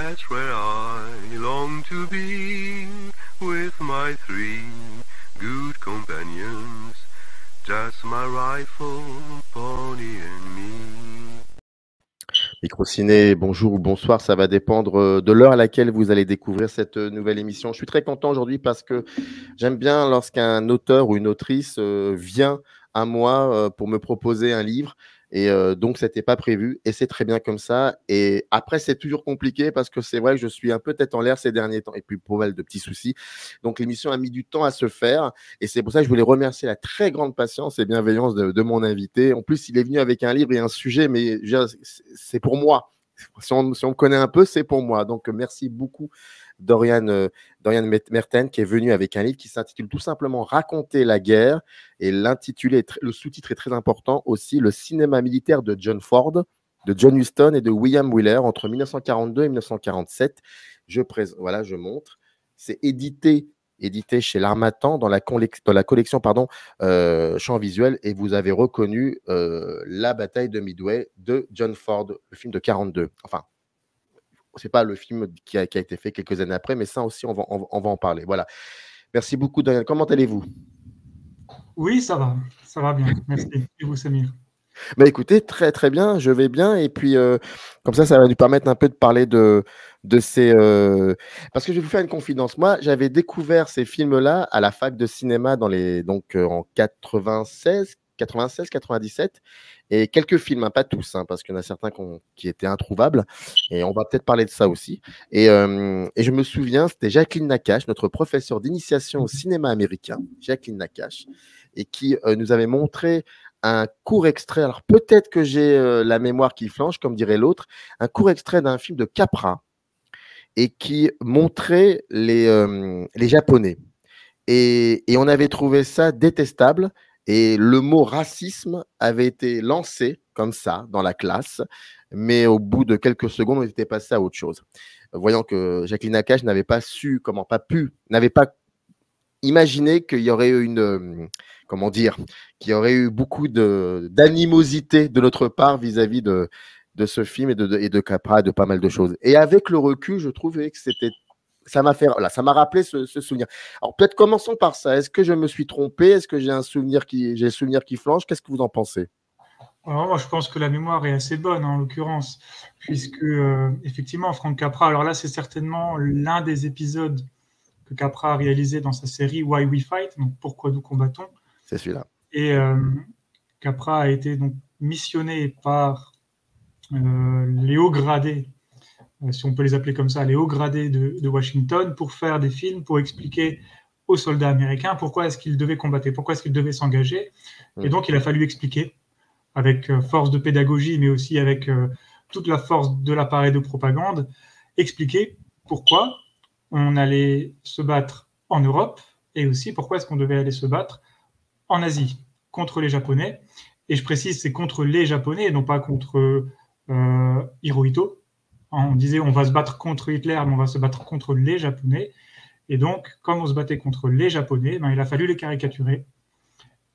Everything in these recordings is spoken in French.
That's where I long to be, with my three good companions, just my rifle, pony and me. Microciné, bonjour ou bonsoir, ça va dépendre de l'heure à laquelle vous allez découvrir cette nouvelle émission. Je suis très content aujourd'hui parce que j'aime bien lorsqu'un auteur ou une autrice vient à moi pour me proposer un livre. Et donc, ce n'était pas prévu et c'est très bien comme ça. Et après, c'est toujours compliqué parce que c'est vrai que je suis un peu tête en l'air ces derniers temps et puis pas mal de petits soucis. Donc, l'émission a mis du temps à se faire et c'est pour ça que je voulais remercier la très grande patience et bienveillance de mon invité. En plus, il est venu avec un livre et un sujet, mais c'est pour moi. Si on me connaît un peu, c'est pour moi. Donc, merci beaucoup, Dorian Merten, qui est venu avec un livre qui s'intitule tout simplement Raconter la guerre. Et l'intitulé, le sous-titre est très important aussi, Le cinéma militaire de John Ford, de John Huston et de William Wyler entre 1942 et 1947. Voilà, je montre. C'est édité chez l'Harmattan dans la collection Champs visuels, et vous avez reconnu La bataille de Midway de John Ford, le film de 42. Enfin, c'est pas le film qui a été fait quelques années après, mais ça aussi, on va en parler. Voilà. Merci beaucoup, Dorian. Comment allez-vous? Oui, ça va bien. Merci. Et vous, Samir? Bah écoutez, très très bien, je vais bien. Et puis, comme ça va nous permettre un peu de parler de ces... Parce que je vais vous faire une confidence. Moi, j'avais découvert ces films-là à la fac de cinéma en 96, 97, et quelques films, hein, pas tous, hein, parce qu'il y en a certains qui étaient introuvables, et on va peut-être parler de ça aussi. Et je me souviens, c'était Jacqueline Nakache, notre professeure d'initiation au cinéma américain, Jacqueline Nakache, et qui nous avait montré un court extrait, alors peut-être que j'ai la mémoire qui flanche, comme dirait l'autre, un court extrait d'un film de Capra, et qui montrait les Japonais. Et on avait trouvé ça détestable, et le mot racisme avait été lancé comme ça dans la classe, mais au bout de quelques secondes, on était passé à autre chose. Voyant que Jacqueline Nakache n'avait pas imaginé qu'il y aurait qu'il y aurait eu beaucoup d'animosité de notre part vis-à-vis de ce film et de Capra, de pas mal de choses. Et avec le recul, je trouvais que ça m'a rappelé ce souvenir. Alors peut-être commençons par ça. Est-ce que je me suis trompé? Est-ce que j'ai le souvenir qui flanche? Qu'est-ce que vous en pensez? Alors, moi, je pense que la mémoire est assez bonne, en l'occurrence, puisque, effectivement, Frank Capra, alors là, c'est certainement l'un des épisodes que Capra a réalisé dans sa série Why We Fight, donc Pourquoi nous combattons. C'est celui-là. Et Capra a été donc missionné par les hauts gradés, si on peut les appeler comme ça, les hauts gradés de Washington, pour faire des films, pour expliquer aux soldats américains pourquoi est-ce qu'ils devaient combattre, pourquoi est-ce qu'ils devaient s'engager. Et donc, il a fallu expliquer, avec force de pédagogie, mais aussi avec toute la force de l'appareil de propagande, expliquer pourquoi on allait se battre en Europe, et aussi pourquoi est-ce qu'on devait aller se battre en Asie contre les Japonais. Et je précise, c'est contre les Japonais, et non pas contre Hirohito. On disait on va se battre contre Hitler, mais on va se battre contre les Japonais. Et donc, comme on se battait contre les Japonais, il a fallu les caricaturer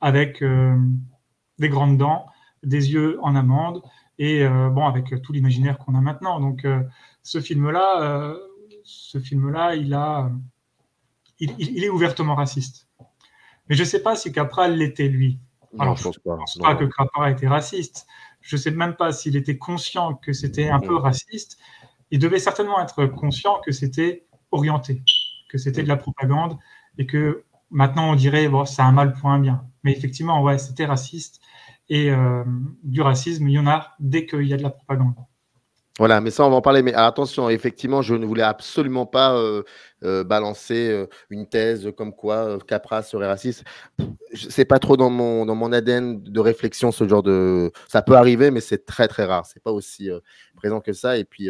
avec des grandes dents, des yeux en amande, et avec tout l'imaginaire qu'on a maintenant. Donc, ce film-là, il est ouvertement raciste. Mais je ne sais pas si Capra l'était, lui. Alors, je ne pense pas que Capra était raciste. Je ne sais même pas s'il était conscient que c'était un peu raciste. Il devait certainement être conscient que c'était orienté, que c'était de la propagande, et que maintenant on dirait c'est un mal pour un bien. Mais effectivement, ouais, c'était raciste. Et du racisme, il y en a dès qu'il y a de la propagande. Voilà, mais ça, on va en parler. Mais attention, effectivement, je ne voulais absolument pas balancer une thèse comme quoi Capra serait raciste. C'est pas trop dans mon ADN de réflexion, ce genre de... Ça peut arriver, mais c'est très, très rare. C'est pas aussi présent que ça. Et puis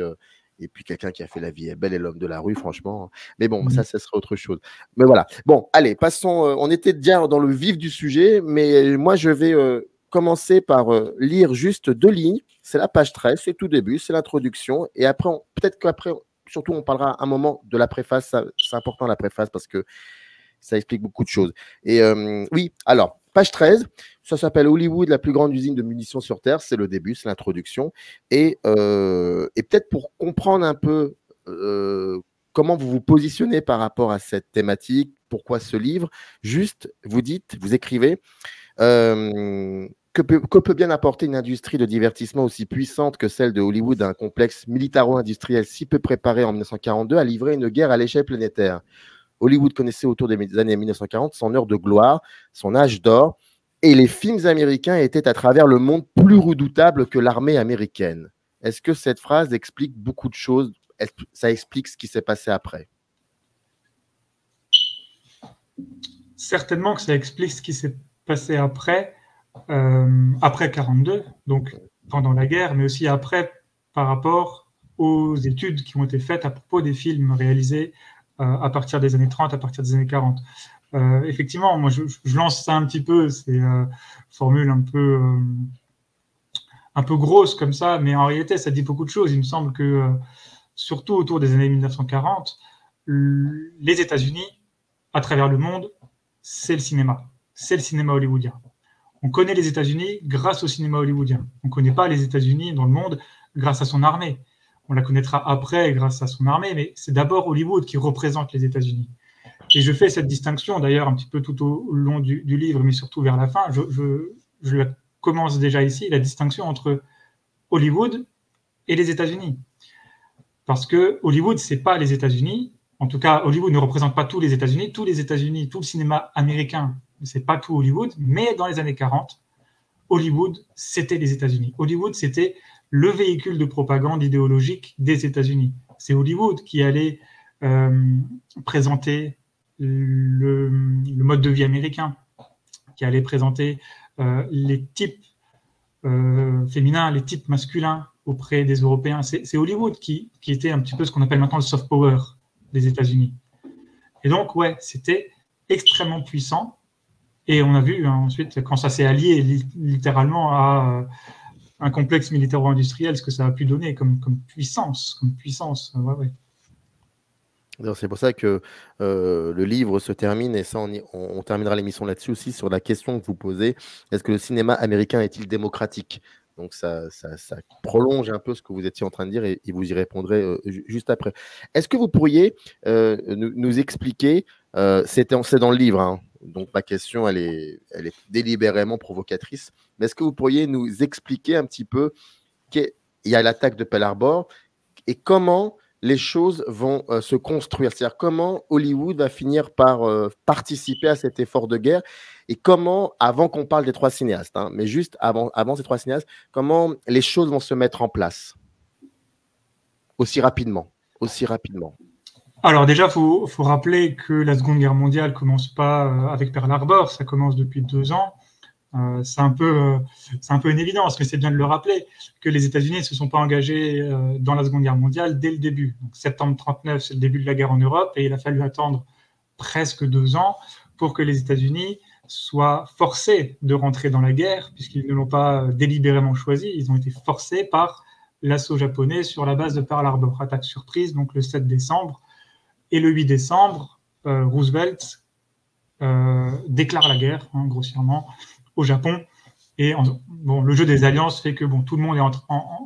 quelqu'un qui a fait La vie est belle et l'homme de la rue, franchement. Mais bon, ça serait autre chose. Mais voilà. Bon, allez, passons. On était déjà dans le vif du sujet, mais moi, je vais commencer par lire juste 2 lignes. C'est la page 13, c'est tout début, c'est l'introduction. Et après, peut-être qu'après, surtout, on parlera un moment de la préface. C'est important, la préface, parce que ça explique beaucoup de choses. Et oui, alors, page 13, ça s'appelle Hollywood, la plus grande usine de munitions sur Terre. C'est le début, c'est l'introduction. Et peut-être pour comprendre un peu comment vous vous positionnez par rapport à cette thématique? Pourquoi ce livre? Juste, vous écrivez, que peut bien apporter une industrie de divertissement aussi puissante que celle de Hollywood à un complexe militaro-industriel si peu préparé en 1942 à livrer une guerre à l'échelle planétaire? Hollywood connaissait autour des années 1940 son heure de gloire, son âge d'or, et les films américains étaient à travers le monde plus redoutables que l'armée américaine. Est-ce que cette phrase explique beaucoup de choses? Ça explique ce qui s'est passé après? Certainement que ça explique ce qui s'est passé après 42, donc pendant la guerre, mais aussi après par rapport aux études qui ont été faites à propos des films réalisés à partir des années 30, à partir des années 40. Effectivement, moi je lance ça un petit peu, c'est formule un peu grosse comme ça, mais en réalité ça dit beaucoup de choses. Il me semble que surtout autour des années 1940, les États-Unis, à travers le monde, c'est le cinéma hollywoodien. On connaît les États-Unis grâce au cinéma hollywoodien. On ne connaît pas les États-Unis dans le monde grâce à son armée. On la connaîtra après grâce à son armée, mais c'est d'abord Hollywood qui représente les États-Unis. Et je fais cette distinction, d'ailleurs, un petit peu tout au long du livre, mais surtout vers la fin. Je la commence déjà ici, la distinction entre Hollywood et les États-Unis. Parce que Hollywood, ce n'est pas les États-Unis. En tout cas, Hollywood ne représente pas tous les États-Unis. Tous les États-Unis, tout le cinéma américain, ce n'est pas tout Hollywood. Mais dans les années 40, Hollywood, c'était les États-Unis. Hollywood, c'était le véhicule de propagande idéologique des États-Unis. C'est Hollywood qui allait présenter le mode de vie américain, qui allait présenter les types féminins, les types masculins auprès des Européens. C'est Hollywood qui était un petit peu ce qu'on appelle maintenant le soft power des États-Unis. Et donc, ouais, c'était extrêmement puissant. Et on a vu ensuite, quand ça s'est allié littéralement à un complexe militaro-industriel, ce que ça a pu donner comme puissance. Ouais. C'est pour ça que le livre se termine, et ça, on terminera l'émission là-dessus aussi, sur la question que vous posez. Est-ce que le cinéma américain est-il démocratique? Donc, ça prolonge un peu ce que vous étiez en train de dire, et vous y répondrez juste après. Est-ce que vous pourriez nous expliquer, c'est dans le livre, hein, donc ma question, elle est délibérément provocatrice, mais est-ce que vous pourriez nous expliquer un petit peu qu'il y a l'attaque de Pearl Harbor et comment les choses vont se construire, c'est-à-dire comment Hollywood va finir par participer à cet effort de guerre, et comment, avant qu'on parle des trois cinéastes, hein, mais juste avant ces trois cinéastes, comment les choses vont se mettre en place aussi rapidement. Alors déjà, faut rappeler que la Seconde Guerre mondiale ne commence pas avec Pearl Harbor, ça commence depuis 2 ans. C'est un peu une évidence, mais c'est bien de le rappeler, que les États-Unis ne se sont pas engagés dans la Seconde Guerre mondiale dès le début. Donc, septembre 1939, c'est le début de la guerre en Europe, et il a fallu attendre presque 2 ans pour que les États-Unis soient forcés de rentrer dans la guerre, puisqu'ils ne l'ont pas délibérément choisi. Ils ont été forcés par l'assaut japonais sur la base de Pearl Harbor. Attaque surprise, donc le 7 décembre. Et le 8 décembre, Roosevelt déclare la guerre, grossièrement, au Japon. Et le jeu des alliances fait que tout le monde est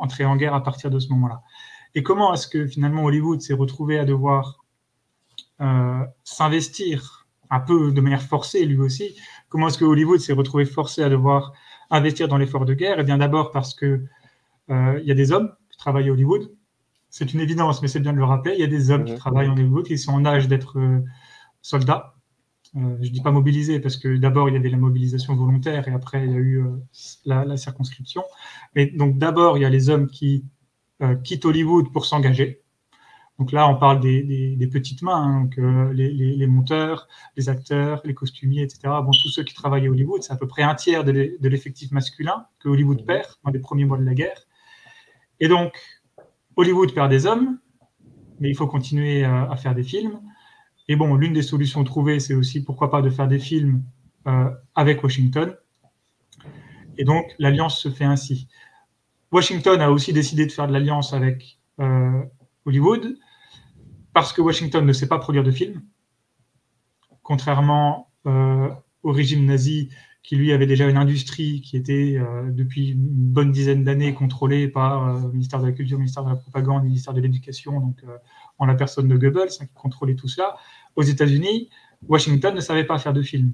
entré en guerre à partir de ce moment-là. Et comment est-ce que finalement Hollywood s'est retrouvé à devoir s'investir un peu de manière forcée lui aussi? Comment est-ce que Hollywood s'est retrouvé forcé à devoir investir dans l'effort de guerre? Eh bien d'abord parce que y a des hommes qui travaillent à Hollywood. C'est une évidence, mais c'est bien de le rappeler. Il y a des hommes qui travaillent en Hollywood, qui sont en âge d'être soldats. Je ne dis pas mobilisés, parce que d'abord, il y avait la mobilisation volontaire, et après, il y a eu la circonscription. Mais donc, d'abord, il y a les hommes qui quittent Hollywood pour s'engager. Donc là, on parle des petites mains, donc, les monteurs, les acteurs, les costumiers, etc. Tous ceux qui travaillent à Hollywood, c'est à peu près un tiers de l'effectif masculin que Hollywood perd dans les premiers mois de la guerre. Et donc, Hollywood perd des hommes, mais il faut continuer à faire des films. Et l'une des solutions trouvées, c'est aussi, pourquoi pas, de faire des films avec Washington. Et donc, l'alliance se fait ainsi. Washington a aussi décidé de faire de l'alliance avec Hollywood, parce que Washington ne sait pas produire de films. Contrairement au régime nazi qui lui avait déjà une industrie qui était depuis une bonne dizaine d'années contrôlée par le ministère de la Culture, le ministère de la Propagande, le ministère de l'Éducation, donc en la personne de Goebbels, qui contrôlait tout cela. Aux États-Unis, Washington ne savait pas faire de films.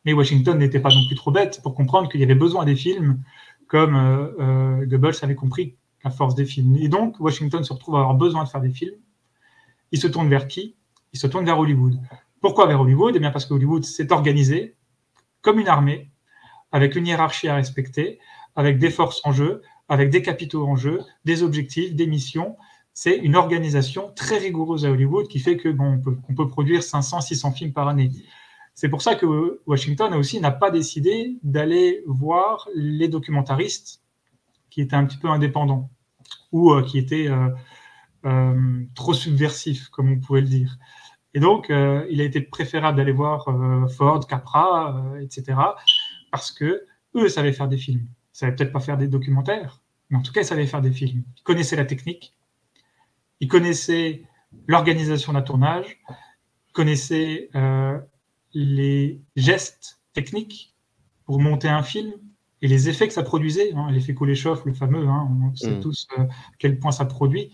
Mais Washington n'était pas non plus trop bête pour comprendre qu'il y avait besoin des films, comme Goebbels avait compris la force des films. Et donc, Washington se retrouve à avoir besoin de faire des films. Il se tourne vers qui? Il se tourne vers Hollywood. Pourquoi vers Hollywood? Eh bien parce que Hollywood s'est organisé comme une armée, avec une hiérarchie à respecter, avec des forces en jeu, avec des capitaux en jeu, des objectifs, des missions. C'est une organisation très rigoureuse à Hollywood qui fait que on peut produire 500, 600 films par année. C'est pour ça que Washington aussi n'a pas décidé d'aller voir les documentaristes qui étaient un petit peu indépendants ou qui étaient trop subversifs, comme on pouvait le dire. Et donc, il a été préférable d'aller voir Ford, Capra, etc., parce que eux savaient faire des films. Ils savaient peut-être pas faire des documentaires, mais en tout cas, ils savaient faire des films. Ils connaissaient la technique, ils connaissaient l'organisation d'un tournage, ils connaissaient les gestes techniques pour monter un film et les effets que ça produisait, l'effet Kuleshov, le fameux, on sait tous à quel point ça produit.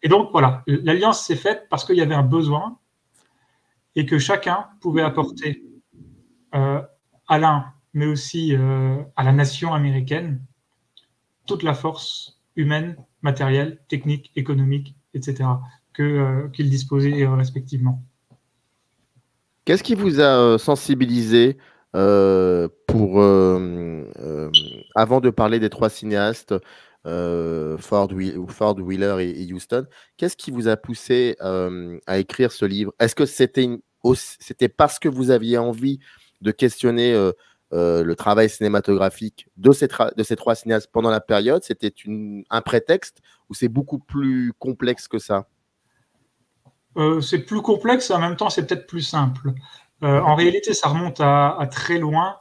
Et donc, voilà, l'alliance s'est faite parce qu'il y avait un besoin et que chacun pouvait apporter à l'un, mais aussi à la nation américaine, toute la force humaine, matérielle, technique, économique, etc., qu'ils disposaient respectivement. Qu'est-ce qui vous a sensibilisé avant de parler des trois cinéastes, Ford, Wheeler et Huston, qu'est-ce qui vous a poussé à écrire ce livre? Est-ce que c'était parce que vous aviez envie de questionner le travail cinématographique de ces trois cinéastes pendant la période? C'était un prétexte ou c'est beaucoup plus complexe que ça? C'est plus complexe et en même temps c'est peut-être plus simple. En réalité, ça remonte à très loin.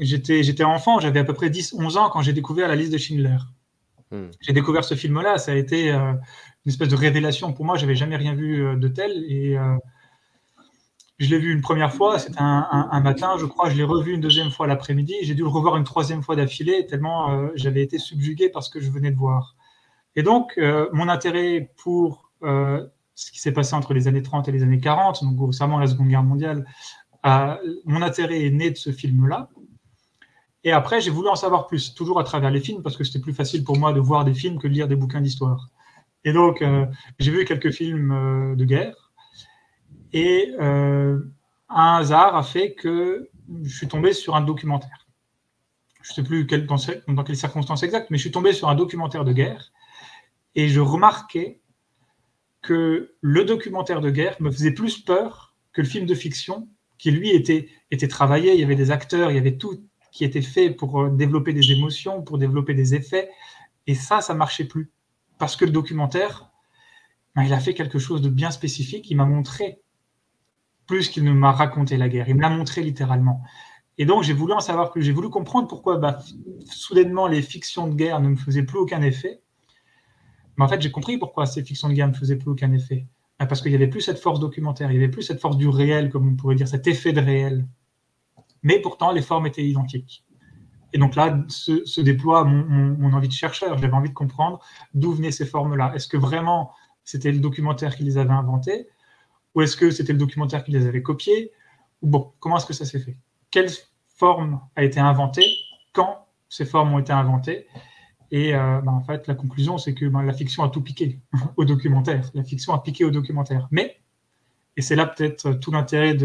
J'étais enfant, j'avais à peu près 10-11 ans quand j'ai découvert La liste de Schindler. J'ai découvert ce film-là, ça a été une espèce de révélation pour moi, j'avais jamais rien vu de tel et je l'ai vu une première fois, c'était un matin, je crois, je l'ai revu une deuxième fois l'après-midi, j'ai dû le revoir une troisième fois d'affilée tellement j'avais été subjugué par ce que je venais de voir. Et donc, mon intérêt pour ce qui s'est passé entre les années 30 et les années 40, donc grossièrement la Seconde Guerre mondiale, mon intérêt est né de ce film-là. Et après, j'ai voulu en savoir plus, toujours à travers les films, parce que c'était plus facile pour moi de voir des films que de lire des bouquins d'histoire. Et donc, j'ai vu quelques films de guerre, et un hasard a fait que je suis tombé sur un documentaire. Je ne sais plus dans quelles circonstances exactes, mais je suis tombé sur un documentaire de guerre, et je remarquais que le documentaire de guerre me faisait plus peur que le film de fiction, qui lui était travaillé, il y avait des acteurs, il y avait tout qui était fait pour développer des émotions, pour développer des effets, et ça marchait plus. Parce que le documentaire, il a fait quelque chose de bien spécifique, il m'a montré, plus qu'il ne m'a raconté la guerre, il me l'a montré littéralement. Et donc j'ai voulu en savoir plus, j'ai voulu comprendre pourquoi soudainement les fictions de guerre ne me faisaient plus aucun effet. Mais en fait, j'ai compris pourquoi ces fictions de guerre ne faisaient plus aucun effet. Parce qu'il n'y avait plus cette force documentaire, il n'y avait plus cette force du réel, comme on pourrait dire, cet effet de réel. Mais pourtant, les formes étaient identiques. Et donc là, se déploie mon envie de chercheur. J'avais envie de comprendre d'où venaient ces formes-là. Est-ce que vraiment c'était le documentaire qui les avait inventées? Ou est-ce que c'était le documentaire qui les avait copiés? Ou bon, comment est-ce que ça s'est fait? Quelle forme a été inventée? Quand ces formes ont été inventées? Et en fait, la conclusion, c'est que la fiction a tout piqué au documentaire. La fiction a piqué au documentaire. Mais, et c'est là peut-être tout l'intérêt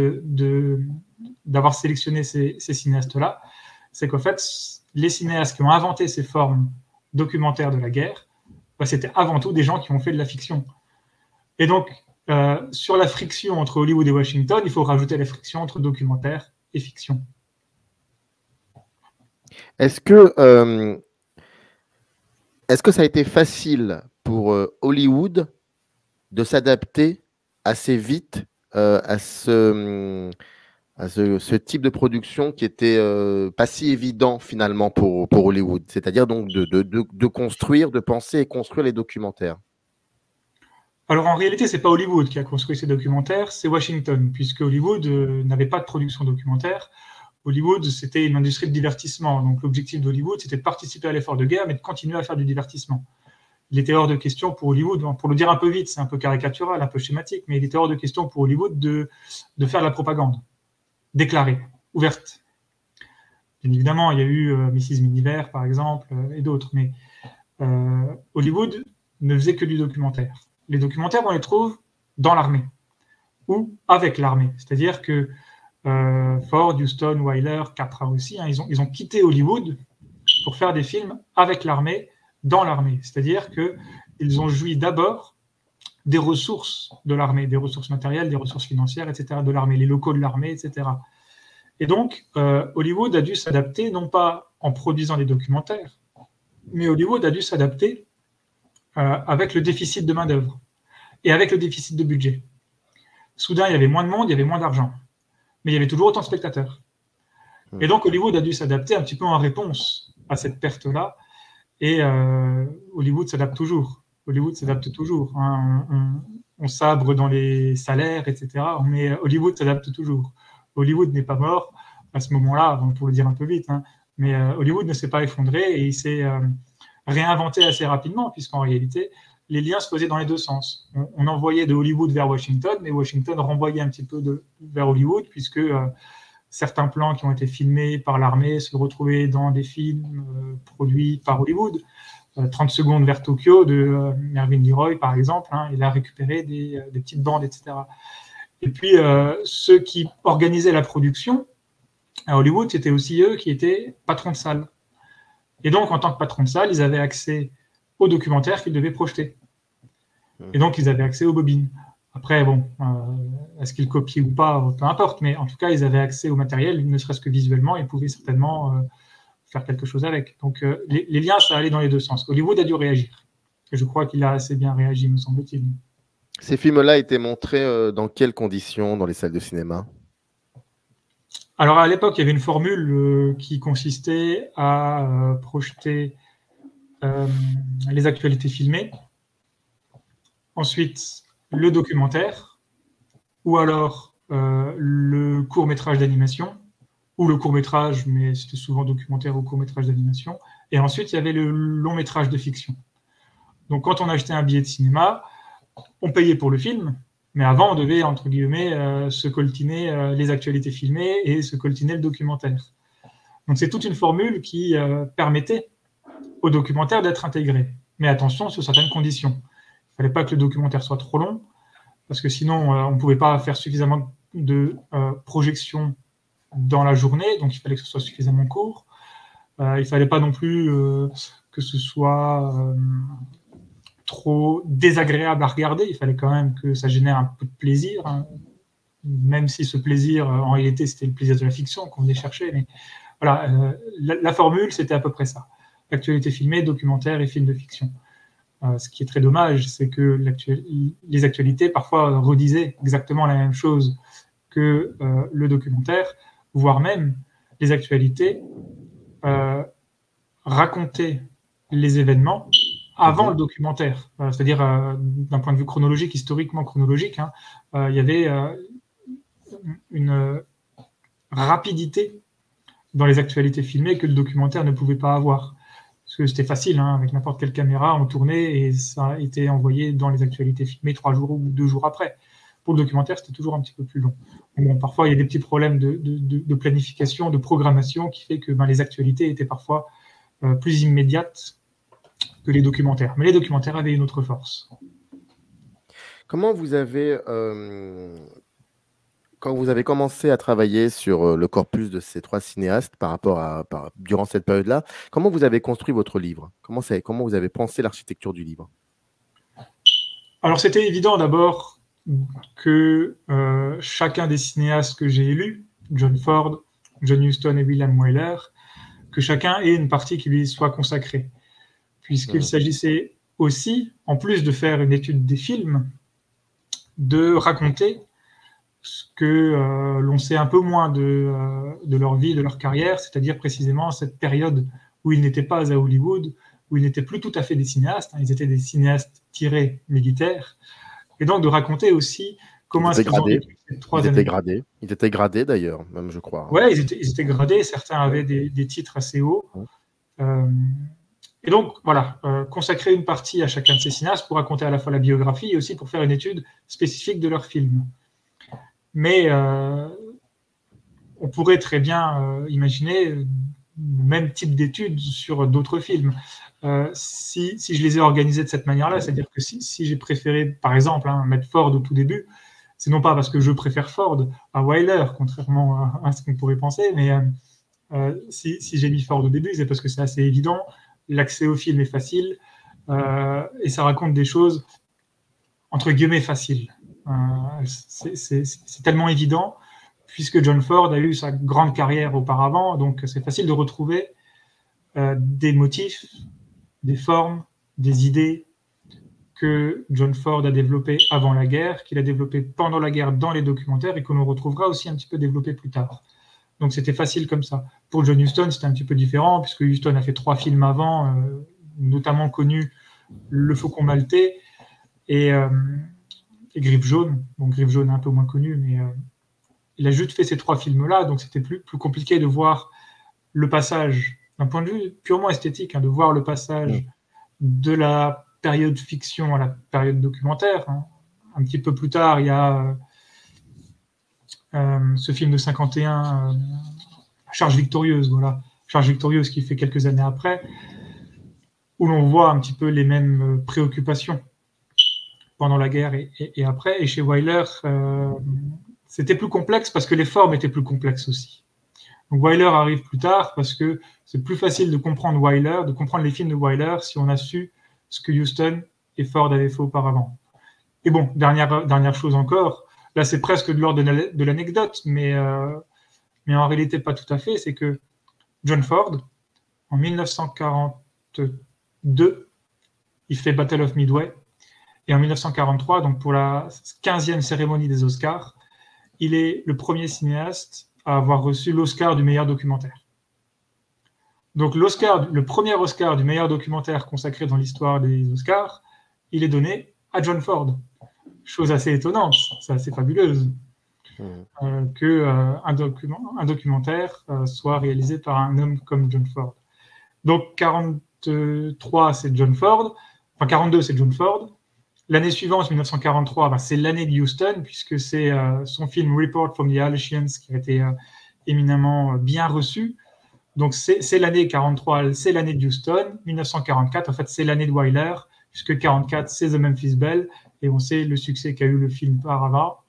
d'avoir sélectionné ces cinéastes-là, c'est qu'en fait, les cinéastes qui ont inventé ces formes documentaires de la guerre, c'était avant tout des gens qui ont fait de la fiction. Et donc, sur la friction entre Hollywood et Washington, il faut rajouter la friction entre documentaire et fiction. Est-ce que ça a été facile pour Hollywood de s'adapter assez vite à ce type de production qui était pas si évident finalement pour Hollywood, c'est-à-dire donc de construire, de penser et construire les documentaires? Alors en réalité, c'est pas Hollywood qui a construit ces documentaires, c'est Washington, puisque Hollywood n'avait pas de production documentaire. Hollywood, c'était une industrie de divertissement. Donc l'objectif d'Hollywood, c'était de participer à l'effort de guerre, mais de continuer à faire du divertissement. Il était hors de question pour Hollywood, pour le dire un peu vite, c'est un peu caricatural, un peu schématique, mais il était hors de question pour Hollywood de faire de la propagande, déclarée, ouverte. Bien évidemment, il y a eu Mrs. Miniver, par exemple, et d'autres, mais Hollywood ne faisait que du documentaire. Les documentaires, on les trouve dans l'armée ou avec l'armée. C'est-à-dire que Ford, Houston, Wyler, Capra aussi, hein, ils ont quitté Hollywood pour faire des films avec l'armée, dans l'armée. C'est-à-dire qu'ils ont joui d'abord des ressources de l'armée, des ressources matérielles, des ressources financières, etc., de l'armée, les locaux de l'armée, etc. Et donc, Hollywood a dû s'adapter, non pas en produisant des documentaires, mais Hollywood a dû s'adapter avec le déficit de main-d'œuvre et avec le déficit de budget. Soudain, il y avait moins de monde, il y avait moins d'argent, mais il y avait toujours autant de spectateurs. Et donc, Hollywood a dû s'adapter un petit peu en réponse à cette perte-là, et Hollywood s'adapte toujours. Hollywood s'adapte toujours. Hein. On sabre dans les salaires, etc., mais Hollywood s'adapte toujours. Hollywood n'est pas mort à ce moment-là, pour le dire un peu vite, hein, mais Hollywood ne s'est pas effondré et il s'est réinventé assez rapidement, puisqu'en réalité, les liens se faisaient dans les deux sens. On envoyait de Hollywood vers Washington, mais Washington renvoyait un petit peu vers Hollywood, puisque certains plans qui ont été filmés par l'armée se retrouvaient dans des films produits par Hollywood. 30 secondes vers Tokyo de Mervyn Leroy, par exemple, hein, il a récupéré des petites bandes, etc. Et puis, ceux qui organisaient la production à Hollywood, c'était aussi eux qui étaient patrons de salle. Et donc, en tant que patrons de salle, ils avaient accès aux documentaires qu'ils devaient projeter. Et donc, ils avaient accès aux bobines. Après, bon, est-ce qu'ils copiaient ou pas, peu importe, mais en tout cas, ils avaient accès au matériel, ne serait-ce que visuellement, ils pouvaient certainement faire quelque chose avec. Donc, les liens, ça allait dans les deux sens. Hollywood a dû réagir. Et je crois qu'il a assez bien réagi, me semble-t-il. Ces films-là étaient montrés dans quelles conditions dans les salles de cinéma? Alors, à l'époque, il y avait une formule qui consistait à projeter les actualités filmées, ensuite le documentaire, ou alors le court-métrage d'animation, ou le court-métrage, mais c'était souvent documentaire ou court-métrage d'animation, et ensuite il y avait le long-métrage de fiction. Donc quand on achetait un billet de cinéma, on payait pour le film, mais avant on devait, entre guillemets, se coltiner les actualités filmées et se coltiner le documentaire. Donc c'est toute une formule qui permettait au documentaire d'être intégré. Mais attention, sur certaines conditions. Il ne fallait pas que le documentaire soit trop long, parce que sinon, on ne pouvait pas faire suffisamment de projections dans la journée, donc il fallait que ce soit suffisamment court. Il ne fallait pas non plus que ce soit trop désagréable à regarder. Il fallait quand même que ça génère un peu de plaisir, hein, même si ce plaisir, en réalité, c'était le plaisir de la fiction qu'on venait chercher. Mais voilà, la formule, c'était à peu près ça. Actualité filmée, documentaire et film de fiction. Ce qui est très dommage, c'est que les actualités parfois redisaient exactement la même chose que le documentaire, voire même les actualités racontaient les événements avant le documentaire. C'est-à-dire, d'un point de vue chronologique, historiquement chronologique, hein, il y avait une rapidité dans les actualités filmées que le documentaire ne pouvait pas avoir. Parce que c'était facile, hein, avec n'importe quelle caméra, on tournait et ça a été envoyé dans les actualités filmées 3 jours ou 2 jours après. Pour le documentaire, c'était toujours un petit peu plus long. Bon, parfois, il y a des petits problèmes de planification, de programmation qui fait que les actualités étaient parfois plus immédiates que les documentaires. Mais les documentaires avaient une autre force. Comment vous avez... Quand vous avez commencé à travailler sur le corpus de ces 3 cinéastes durant cette période-là, comment vous avez construit votre livre? Comment vous avez pensé l'architecture du livre? Alors, c'était évident d'abord que chacun des cinéastes que j'ai élus, John Ford, John Huston et William Wyler, que chacun ait une partie qui lui soit consacrée. Puisqu'il s'agissait aussi, en plus de faire une étude des films, de raconter ce que l'on sait un peu moins de leur vie, de leur carrière, c'est-à-dire précisément cette période où ils n'étaient pas à Hollywood, où ils n'étaient plus tout à fait des cinéastes, hein, ils étaient des cinéastes tirés militaires, Et donc de raconter aussi comment est-ce qu'ils ont vécu ces 3 années. Ils étaient gradés d'ailleurs, même je crois. Ouais, ils étaient gradés, certains avaient des titres assez hauts. Et donc, voilà, consacrer une partie à chacun de ces cinéastes pour raconter à la fois la biographie et aussi pour faire une étude spécifique de leur film. Mais on pourrait très bien imaginer le même type d'études sur d'autres films. Si je les ai organisés de cette manière-là, c'est-à-dire que si j'ai préféré, par exemple, mettre Ford au tout début, c'est non pas parce que je préfère Ford à Wyler, contrairement à ce qu'on pourrait penser, mais si j'ai mis Ford au début, c'est parce que c'est assez évident, l'accès au film est facile, et ça raconte des choses, entre guillemets, faciles. C'est tellement évident, puisque John Ford a eu sa grande carrière auparavant, donc c'est facile de retrouver des motifs, des formes, des idées que John Ford a développées avant la guerre, qu'il a développées pendant la guerre dans les documentaires et que l'on retrouvera aussi un petit peu développées plus tard. Donc c'était facile comme ça. Pour John Huston, c'était un petit peu différent, puisque Huston a fait 3 films avant, notamment connu Le Faucon Maltais et Griffe Jaune. Bon, Griffe Jaune est un peu moins connu, mais il a juste fait ces 3 films-là, donc c'était plus compliqué de voir le passage, d'un point de vue purement esthétique, de voir le passage de la période fiction à la période documentaire. Un petit peu plus tard, il y a ce film de 51, Charge victorieuse, voilà. Charge victorieuse qui fait quelques années après, où l'on voit un petit peu les mêmes préoccupations pendant la guerre et après. Et chez Wyler, c'était plus complexe parce que les formes étaient plus complexes aussi. Donc Wyler arrive plus tard parce que c'est plus facile de comprendre Wyler, de comprendre les films de Wyler si on a su ce que Huston et Ford avaient fait auparavant. Et bon, dernière chose encore, là c'est presque de l'ordre de l'anecdote, mais en réalité pas tout à fait, c'est que John Ford, en 1942, il fait Battle of Midway, et en 1943, donc pour la 15e cérémonie des Oscars, il est le premier cinéaste à avoir reçu l'Oscar du meilleur documentaire. Donc le premier Oscar du meilleur documentaire consacré dans l'histoire des Oscars, il est donné à John Ford. Chose assez étonnante, c'est assez fabuleuse, qu'un documentaire soit réalisé par un homme comme John Ford. Donc 43, c'est John Ford, enfin 42, c'est John Ford. L'année suivante, 1943, c'est l'année de Huston, puisque c'est son film Report from the Aleutians qui a été éminemment bien reçu. Donc c'est l'année 43, c'est l'année de Huston. 1944, en fait, c'est l'année de Wyler, puisque 44, c'est The Memphis Belle, et on sait le succès qu'a eu le film par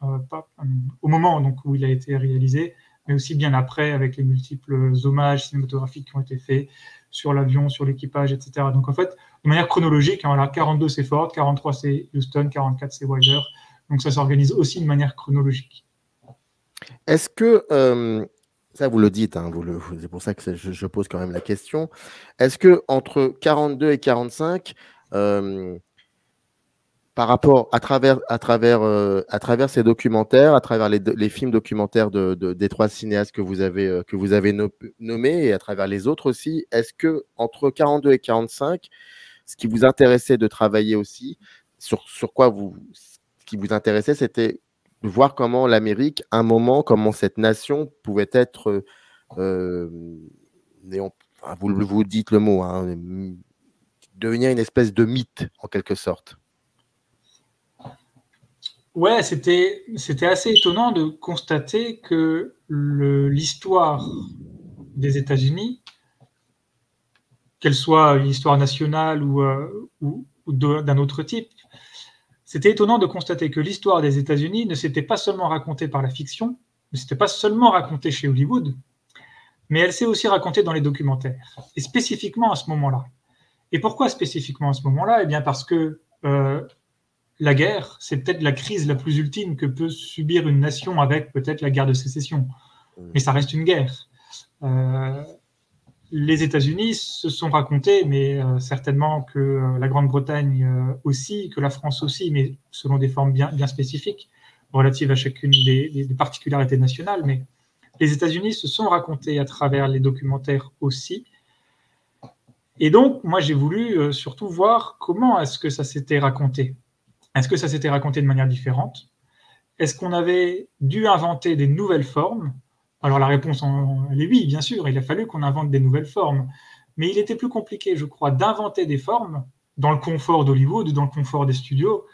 au moment donc, où il a été réalisé, mais aussi bien après, avec les multiples hommages cinématographiques qui ont été faits sur l'avion, sur l'équipage, etc. Donc en fait, de manière chronologique, 42 c'est Ford, 43 c'est Huston, 44 c'est Wyler. Donc ça s'organise aussi de manière chronologique. Est-ce que, ça vous le dites, c'est pour ça que je pose quand même la question, est-ce que entre 42 et 45, par rapport à travers ces documentaires, à travers les films documentaires des 3 cinéastes que vous avez nommés et à travers les autres aussi, est-ce que entre 42 et 45, ce qui vous intéressait de travailler aussi, sur quoi ce qui vous intéressait, c'était de voir comment l'Amérique, un moment, comment cette nation pouvait être, vous dites le mot, devenir une espèce de mythe en quelque sorte. Ouais, c'était assez étonnant de constater que l'histoire des États-Unis, qu'elle soit une histoire nationale ou d'un autre type, c'était étonnant de constater que l'histoire des États-Unis ne s'était pas seulement racontée par la fiction, ne s'était pas seulement racontée chez Hollywood, mais elle s'est aussi racontée dans les documentaires, et spécifiquement à ce moment-là. Et pourquoi spécifiquement à ce moment-là ? Eh bien parce que la guerre, c'est peut-être la crise la plus ultime que peut subir une nation avec peut-être la guerre de sécession. Mais ça reste une guerre. Les États-Unis se sont racontés, mais certainement que la Grande-Bretagne aussi, que la France aussi, mais selon des formes bien spécifiques, relatives à chacune des particularités nationales. Mais les États-Unis se sont racontés à travers les documentaires aussi. Et donc, moi, j'ai voulu surtout voir comment est-ce que ça s'était raconté. Est-ce que ça s'était raconté de manière différente? Est-ce qu'on avait dû inventer des nouvelles formes? Alors la réponse elle est oui, bien sûr, il a fallu qu'on invente des nouvelles formes. Mais il était plus compliqué, je crois, d'inventer des formes dans le confort d'Hollywood, dans le confort des studios,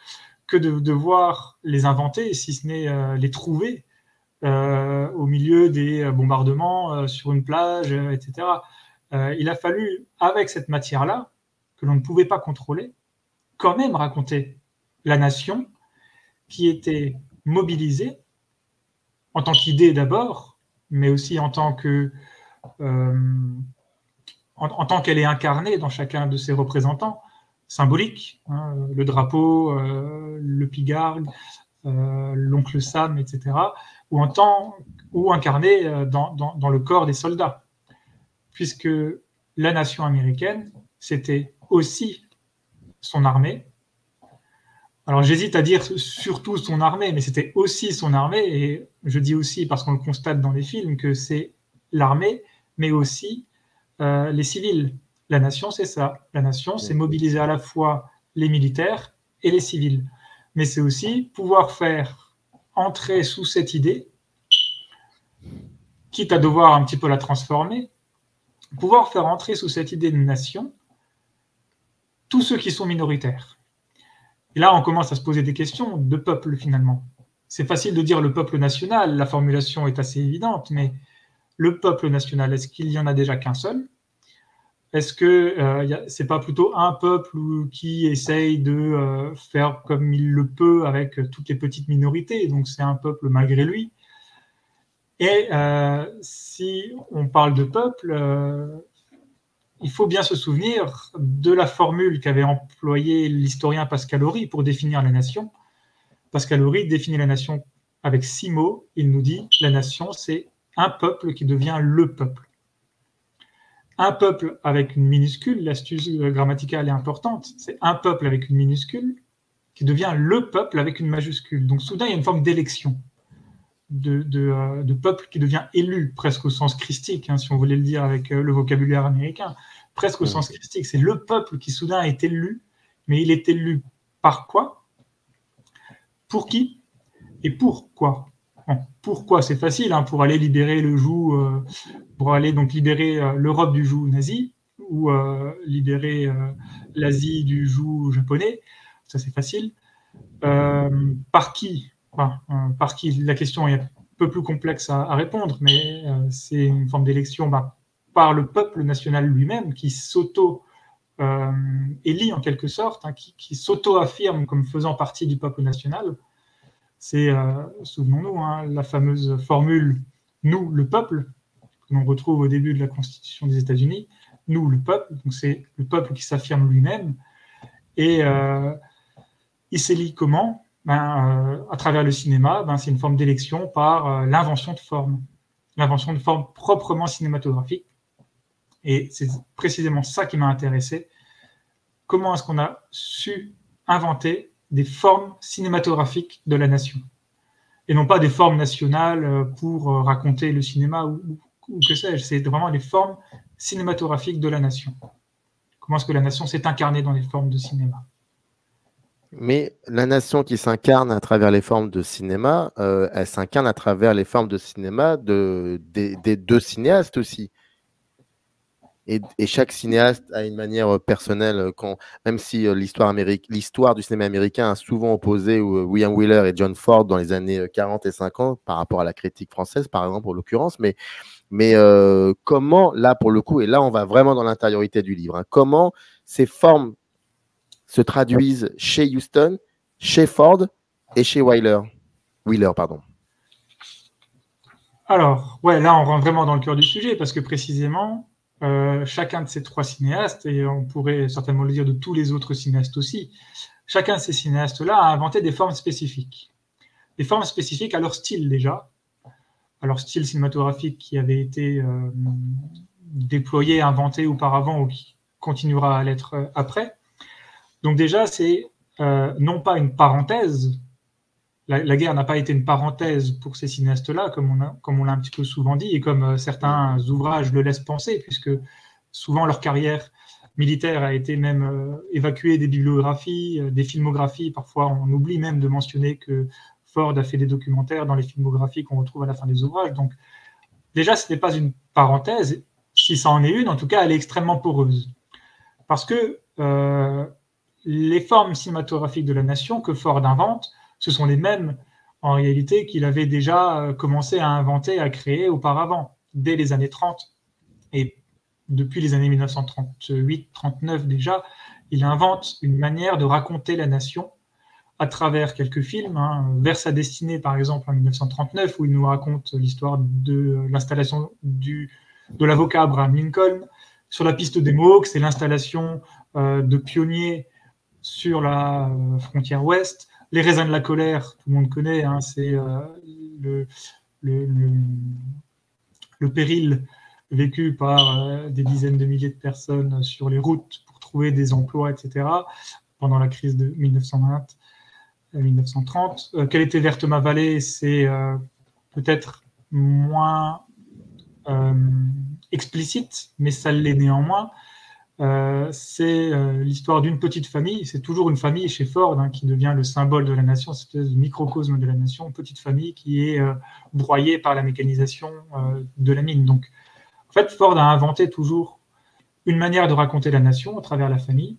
que de devoir les inventer, si ce n'est les trouver au milieu des bombardements sur une plage, etc. Il a fallu, avec cette matière-là, que l'on ne pouvait pas contrôler, quand même raconter la nation qui était mobilisée en tant qu'idée d'abord, mais aussi en tant que en tant qu'elle est incarnée dans chacun de ses représentants symboliques, hein, le drapeau, le pigargue, l'oncle Sam, etc., ou incarnée dans le corps des soldats. Puisque la nation américaine, c'était aussi son armée. Alors j'hésite à dire surtout son armée, mais c'était aussi son armée, et je dis aussi parce qu'on le constate dans les films que c'est l'armée, mais aussi les civils. La nation, c'est ça. La nation, c'est mobiliser à la fois les militaires et les civils. Mais c'est aussi pouvoir faire entrer sous cette idée, quitte à devoir un petit peu la transformer, pouvoir faire entrer sous cette idée de nation tous ceux qui sont minoritaires. Et là, on commence à se poser des questions de peuple, finalement. C'est facile de dire le peuple national, la formulation est assez évidente, mais le peuple national, est-ce qu'il n'y en a déjà qu'un seul? Est-ce que c'est pas plutôt un peuple qui essaye de faire comme il le peut avec toutes les petites minorités, donc c'est un peuple malgré lui? Et si on parle de peuple, il faut bien se souvenir de la formule qu'avait employée l'historien Pascal Horry pour définir la nation. Pascal Horry définit la nation avec 6 mots. Il nous dit la nation, c'est un peuple qui devient le peuple. Un peuple avec une minuscule, l'astuce grammaticale est importante, c'est un peuple avec une minuscule qui devient le peuple avec une majuscule. Donc soudain, il y a une forme d'élection, de peuple qui devient élu, presque au sens christique, hein, si on voulait le dire avec le vocabulaire américain, presque au sens christique. C'est le peuple qui soudain est élu, mais il est élu par quoi? Pour qui? Et pourquoi? Bon, pourquoi, c'est facile, hein, pour aller libérer le joug, pour aller donc libérer l'Europe du joug nazi, ou libérer l'Asie du joug japonais, ça c'est facile. Par qui? Par qui? La question est un peu plus complexe à répondre, mais c'est une forme d'élection par le peuple national lui-même qui s'auto-élit en quelque sorte, hein, qui s'auto-affirme comme faisant partie du peuple national. C'est, souvenons-nous, hein, la fameuse formule « nous, le peuple », que l'on retrouve au début de la Constitution des États-Unis. « Nous, le peuple », donc c'est le peuple qui s'affirme lui-même. Et il s'élit comment? À travers le cinéma, c'est une forme d'élection par l'invention de formes proprement cinématographiques. Et c'est précisément ça qui m'a intéressé. Comment est-ce qu'on a su inventer des formes cinématographiques de la nation, et non pas des formes nationales pour raconter le cinéma ou que sais-je, c'est vraiment les formes cinématographiques de la nation. Comment est-ce que la nation s'est incarnée dans les formes de cinéma? Mais la nation qui s'incarne à travers les formes de cinéma, elle s'incarne à travers les formes de cinéma des deux cinéastes aussi. Et chaque cinéaste a une manière personnelle, même si l'histoire du cinéma américain a souvent opposé William Wyler et John Ford dans les années 40 et 50 par rapport à la critique française, par exemple, en l'occurrence. Mais comment, là, pour le coup, et là, on va vraiment dans l'intériorité du livre, hein, comment ces formes se traduisent chez Huston, chez Ford et chez Wyler, pardon. Alors, ouais, là, on rentre vraiment dans le cœur du sujet, parce que précisément, chacun de ces 3 cinéastes, et on pourrait certainement le dire de tous les autres cinéastes aussi, chacun de ces cinéastes-là a inventé des formes spécifiques. Des formes spécifiques à leur style déjà, à leur style cinématographique qui avait été déployé, inventé auparavant ou qui continuera à l'être après. Donc déjà, c'est non pas une parenthèse, la guerre n'a pas été une parenthèse pour ces cinéastes-là, comme on l'a un petit peu souvent dit, et comme certains ouvrages le laissent penser, puisque souvent leur carrière militaire a été même évacué des bibliographies, des filmographies. Parfois, on oublie même de mentionner que Ford a fait des documentaires dans les filmographies qu'on retrouve à la fin des ouvrages. Donc, déjà, ce n'est pas une parenthèse. Si ça en est une, en tout cas, elle est extrêmement poreuse. Parce que les formes cinématographiques de la nation que Ford invente, ce sont les mêmes, en réalité, qu'il avait déjà commencé à inventer, à créer auparavant, dès les années 30. Et depuis les années 1938-39 déjà, il invente une manière de raconter la nation à travers quelques films, Vers sa destinée par exemple en 1939, où il nous raconte l'histoire de l'installation de l'avocat Abraham Lincoln. Sur la piste des Mohawks, c'est l'installation de pionniers sur la frontière ouest. Les raisins de la colère, tout le monde connaît, c'est le péril vécu par des dizaines de milliers de personnes sur les routes pour trouver des emplois, etc., pendant la crise de 1920-1930. Quelle était verte ma vallée, c'est peut-être moins explicite, mais ça l'est néanmoins. C'est l'histoire d'une petite famille. C'est toujours une famille chez Ford qui devient le symbole de la nation, cette espèce de microcosme de la nation, une petite famille qui est broyée par la mécanisation de la mine. Donc, en fait, Ford a inventé toujours une manière de raconter la nation à travers la famille.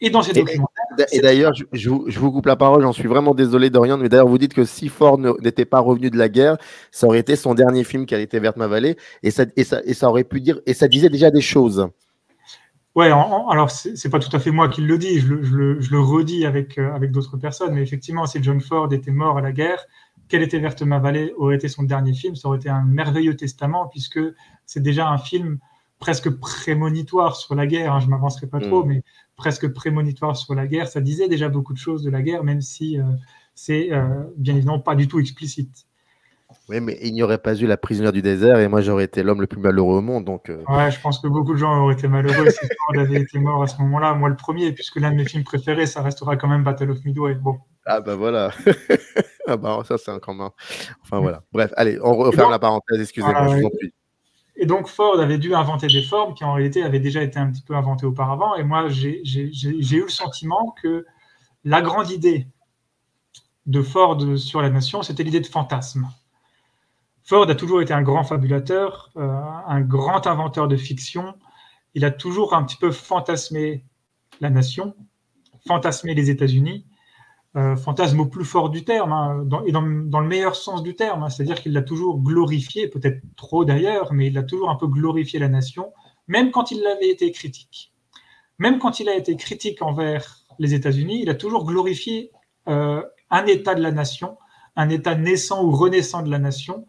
Et dans ces documentaires... Et d'ailleurs, je vous coupe la parole, j'en suis vraiment désolé, Dorian, mais d'ailleurs, vous dites que si Ford n'était pas revenu de la guerre, ça aurait été son dernier film qui a été Verte ma vallée, et ça aurait pu dire, et ça disait déjà des choses. Ouais, alors c'est pas tout à fait moi qui le dis, je le redis avec d'autres personnes, mais effectivement, si John Ford était mort à la guerre, Quelle était Verte ma vallée aurait été son dernier film, ça aurait été un merveilleux testament, puisque c'est déjà un film presque prémonitoire sur la guerre, je ne m'avancerai pas trop, mais presque prémonitoire sur la guerre. Ça disait déjà beaucoup de choses de la guerre, même si c'est bien évidemment pas du tout explicite. Oui, mais il n'y aurait pas eu La prisonnière du désert, et moi j'aurais été l'homme le plus malheureux au monde. Donc, Ouais, je pense que beaucoup de gens auraient été malheureux si Ford avait été mort à ce moment-là. Moi, le premier, puisque l'un de mes films préférés, ça restera quand même Battle of Midway. Bon. Ah bah voilà. Ah bah ça c'est un commun. Enfin voilà. Bref, allez, on referme la parenthèse, excusez-moi, je vous en prie. Et donc Ford avait dû inventer des formes qui en réalité avaient déjà été un petit peu inventées auparavant. Et moi, j'ai eu le sentiment que la grande idée de Ford sur la nation, c'était l'idée de fantasme. Ford a toujours été un grand fabulateur, un grand inventeur de fiction. Il a toujours un petit peu fantasmé la nation, fantasmé les États-Unis, fantasme au plus fort du terme, et dans le meilleur sens du terme. C'est-à-dire qu'il l'a toujours glorifié, peut-être trop d'ailleurs, mais il a toujours un peu glorifié la nation, même quand il avait été critique. Même quand il a été critique envers les États-Unis, il a toujours glorifié un État de la nation, un État naissant ou renaissant de la nation,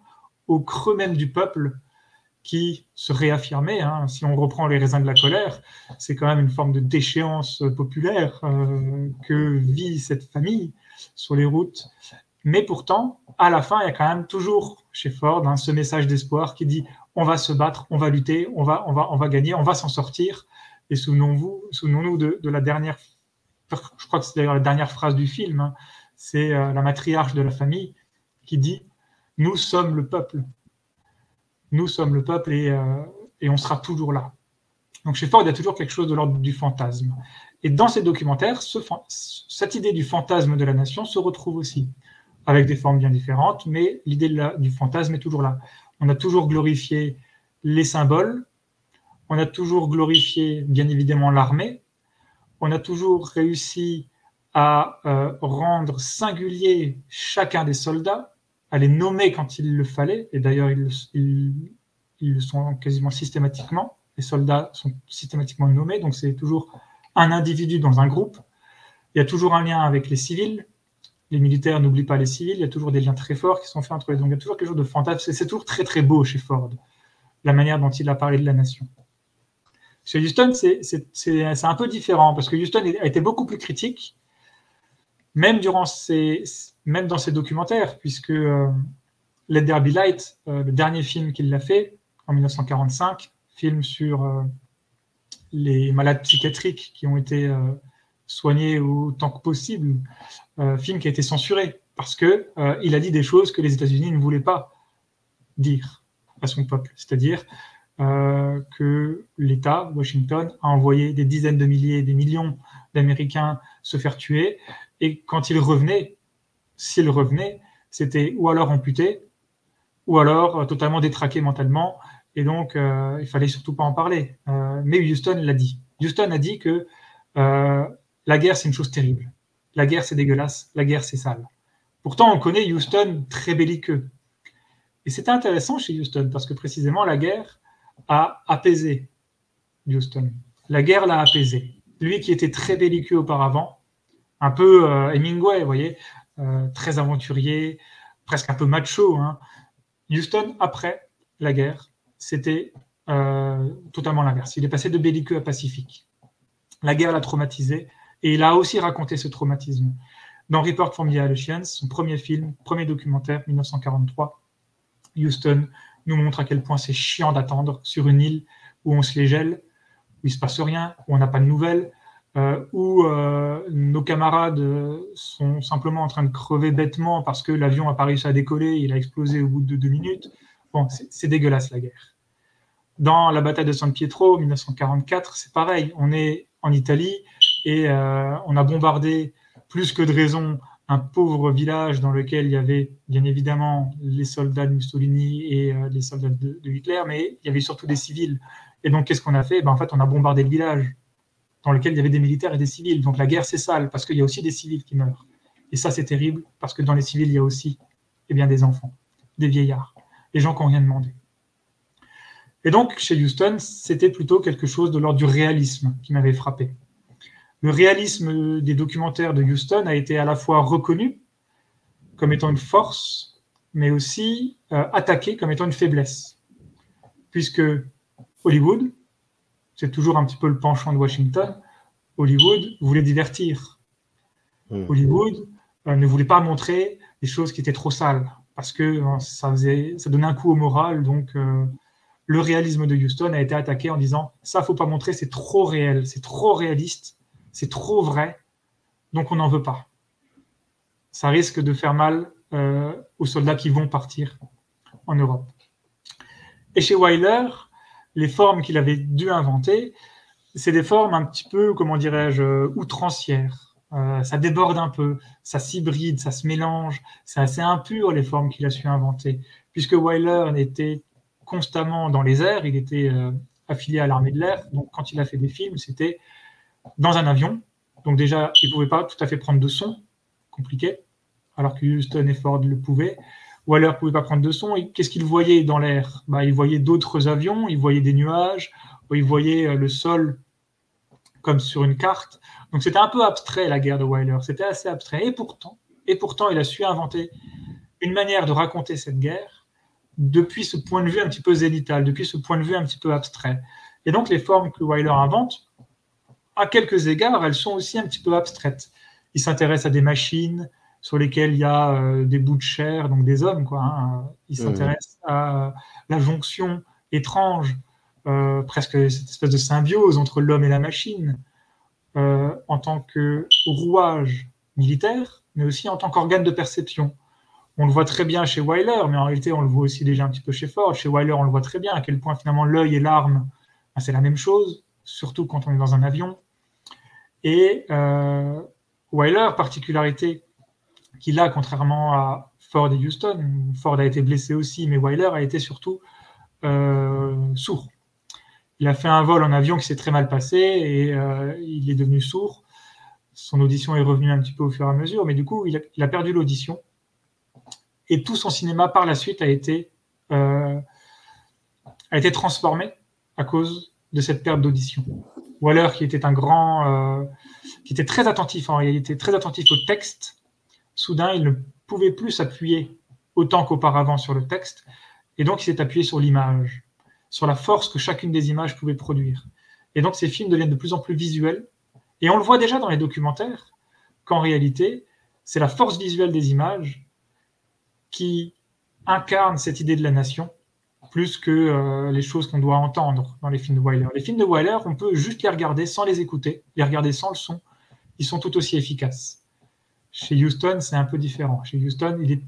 au creux même du peuple qui se réaffirmait. Si on reprend les raisins de la colère, c'est quand même une forme de déchéance populaire que vit cette famille sur les routes. Mais pourtant, à la fin, il y a quand même toujours chez Ford ce message d'espoir qui dit on va se battre, on va lutter, on va gagner, on va s'en sortir. Et souvenons-nous de la dernière, je crois que c'est d'ailleurs la dernière phrase du film, c'est la matriarche de la famille qui dit nous sommes le peuple. Nous sommes le peuple et on sera toujours là. Donc chez Ford, il y a toujours quelque chose de l'ordre du fantasme. Et dans ces documentaires, cette idée du fantasme de la nation se retrouve aussi, avec des formes bien différentes, mais l'idée du fantasme est toujours là. On a toujours glorifié les symboles, on a toujours glorifié bien évidemment l'armée, on a toujours réussi à rendre singulier chacun des soldats, à les nommer quand il le fallait, et d'ailleurs ils le sont quasiment systématiquement, les soldats sont systématiquement nommés, donc c'est toujours un individu dans un groupe, il y a toujours un lien avec les civils, les militaires n'oublient pas les civils, il y a toujours des liens très forts qui sont faits entre eux, donc il y a toujours quelque chose de fantasme, c'est toujours très très beau chez Ford, la manière dont il a parlé de la nation. Chez Huston, c'est un peu différent, parce que Huston a été beaucoup plus critique, même dans ses documentaires, puisque Let There Be Light, le dernier film qu'il a fait, en 1945, film sur les malades psychiatriques qui ont été soignés autant que possible, film qui a été censuré, parce qu'il a dit des choses que les États-Unis ne voulaient pas dire à son peuple, c'est-à-dire que l'État, Washington, a envoyé des dizaines de milliers, des millions d'Américains se faire tuer. Et quand ils revenaient, s'ils revenaient, c'était ou alors amputés, ou alors totalement détraqués mentalement. Et donc, il fallait surtout pas en parler. Mais Houston l'a dit. Houston a dit que la guerre, c'est une chose terrible. La guerre, c'est dégueulasse. La guerre, c'est sale. Pourtant, on connaît Houston très belliqueux. Et c'était intéressant chez Houston, parce que précisément, la guerre a apaisé Houston. La guerre l'a apaisé. Lui qui était très belliqueux auparavant, un peu Hemingway, vous voyez, très aventurier, presque un peu macho. Hein. Houston, après la guerre, c'était totalement l'inverse. Il est passé de belliqueux à pacifique. La guerre l'a traumatisé, et il a aussi raconté ce traumatisme. Dans Report from the Aleutians, son premier film, premier documentaire, 1943, Houston nous montre à quel point c'est chiant d'attendre sur une île où on se les gèle, où il ne se passe rien, où on n'a pas de nouvelles, où nos camarades sont simplement en train de crever bêtement parce que l'avion n'a pas réussi à décoller, il a explosé au bout de 2 minutes. Bon, c'est dégueulasse la guerre. Dans la bataille de San Pietro, 1944, c'est pareil. On est en Italie et on a bombardé plus que de raison un pauvre village dans lequel il y avait bien évidemment les soldats de Mussolini et les soldats de Hitler, mais il y avait surtout des civils. Et donc, qu'est-ce qu'on a fait? En fait, on a bombardé le village dans lequel il y avait des militaires et des civils. Donc, la guerre, c'est sale, parce qu'il y a aussi des civils qui meurent. Et ça, c'est terrible, parce que dans les civils, il y a aussi des enfants, des vieillards, des gens qui n'ont rien demandé. Et donc, chez Houston, c'était plutôt quelque chose de l'ordre du réalisme qui m'avait frappé. Le réalisme des documentaires de Houston a été à la fois reconnu comme étant une force, mais aussi attaqué comme étant une faiblesse. Puisque Hollywood, c'est toujours un petit peu le penchant de Washington, Hollywood voulait divertir. Hollywood ne voulait pas montrer des choses qui étaient trop sales, parce que ça donnait un coup au moral. Donc, le réalisme de Houston a été attaqué en disant « ça, il ne faut pas montrer, c'est trop réel, c'est trop réaliste, c'est trop vrai, donc on n'en veut pas. Ça risque de faire mal aux soldats qui vont partir en Europe. » Et chez Wyler, les formes qu'il avait dû inventer, c'est des formes un petit peu, comment dirais-je, outrancières. Ça déborde un peu, ça s'hybride, ça se mélange, c'est assez impur les formes qu'il a su inventer. Puisque Wyler était constamment dans les airs, il était affilié à l'armée de l'air, donc quand il a fait des films, c'était dans un avion. Donc déjà, il ne pouvait pas tout à fait prendre de son, compliqué, alors que Houston et Ford le pouvaient. Wyler ne pouvait pas prendre de son. Qu'est-ce qu'il voyait dans l'air? Il voyait d'autres avions, il voyait des nuages, il voyait le sol comme sur une carte. Donc c'était un peu abstrait la guerre de Wyler, c'était assez abstrait. Et pourtant, il a su inventer une manière de raconter cette guerre depuis ce point de vue un petit peu zénital, depuis ce point de vue un petit peu abstrait. Et donc les formes que Wyler invente, à quelques égards, elles sont aussi un petit peu abstraites. Il s'intéresse à des machines sur lesquelles il y a des bouts de chair, donc des hommes, quoi. Hein. Il s'intéresse à la jonction étrange, presque cette espèce de symbiose entre l'homme et la machine, en tant que rouage militaire, mais aussi en tant qu'organe de perception. On le voit très bien chez Wyler, mais en réalité, on le voit aussi déjà un petit peu chez Ford. Chez Wyler, on le voit très bien, à quel point finalement l'œil et l'arme, c'est la même chose, surtout quand on est dans un avion. Et Wyler, particularité qu'il a, contrairement à Ford et Houston, Ford a été blessé aussi, mais Wyler a été surtout sourd. Il a fait un vol en avion qui s'est très mal passé et il est devenu sourd. Son audition est revenue un petit peu au fur et à mesure, mais du coup, il a perdu l'audition. Et tout son cinéma, par la suite, a été transformé à cause de cette perte d'audition. Wyler, qui était qui était très attentif en réalité, très attentif au texte, soudain, il ne pouvait plus s'appuyer autant qu'auparavant sur le texte, et donc il s'est appuyé sur l'image, sur la force que chacune des images pouvait produire. Et donc ces films deviennent de plus en plus visuels, et on le voit déjà dans les documentaires, qu'en réalité, c'est la force visuelle des images qui incarne cette idée de la nation, plus que les choses qu'on doit entendre dans les films de Wyler. Les films de Wyler, on peut juste les regarder sans les écouter, les regarder sans le son, ils sont tout aussi efficaces. Chez Houston, c'est un peu différent. Chez Houston, il est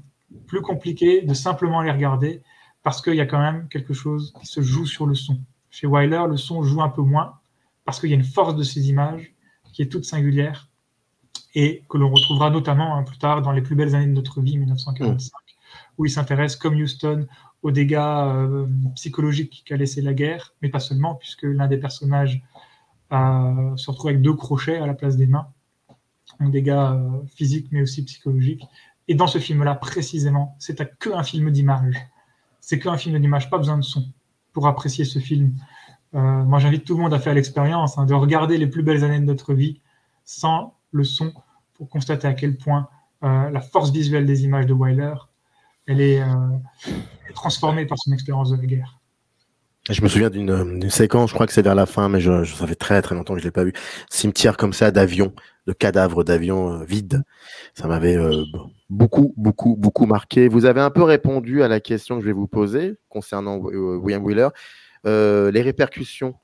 plus compliqué de simplement les regarder parce qu'il y a quand même quelque chose qui se joue sur le son. Chez Wyler, le son joue un peu moins, parce qu'il y a une force de ces images qui est toute singulière, et que l'on retrouvera notamment plus tard dans Les plus belles années de notre vie, 1945, où il s'intéresse, comme Huston, aux dégâts psychologiques qu'a laissé la guerre, mais pas seulement, puisque l'un des personnages se retrouve avec 2 crochets à la place des mains, donc dégâts physiques, mais aussi psychologiques. Et dans ce film-là, précisément, c'est qu'un film d'image. C'est qu'un film d'image, pas besoin de son pour apprécier ce film. Moi, j'invite tout le monde à faire l'expérience de regarder Les plus belles années de notre vie sans le son, pour constater à quel point la force visuelle des images de Wyler, elle est transformée par son expérience de la guerre. Je me souviens d'une séquence, je crois que c'est vers la fin, mais ça fait très très longtemps que je l'ai pas vu. Cimetière comme ça d'avions, de cadavres d'avions vides. Ça m'avait beaucoup marqué. Vous avez un peu répondu à la question que je vais vous poser concernant William Wyler. Les répercussions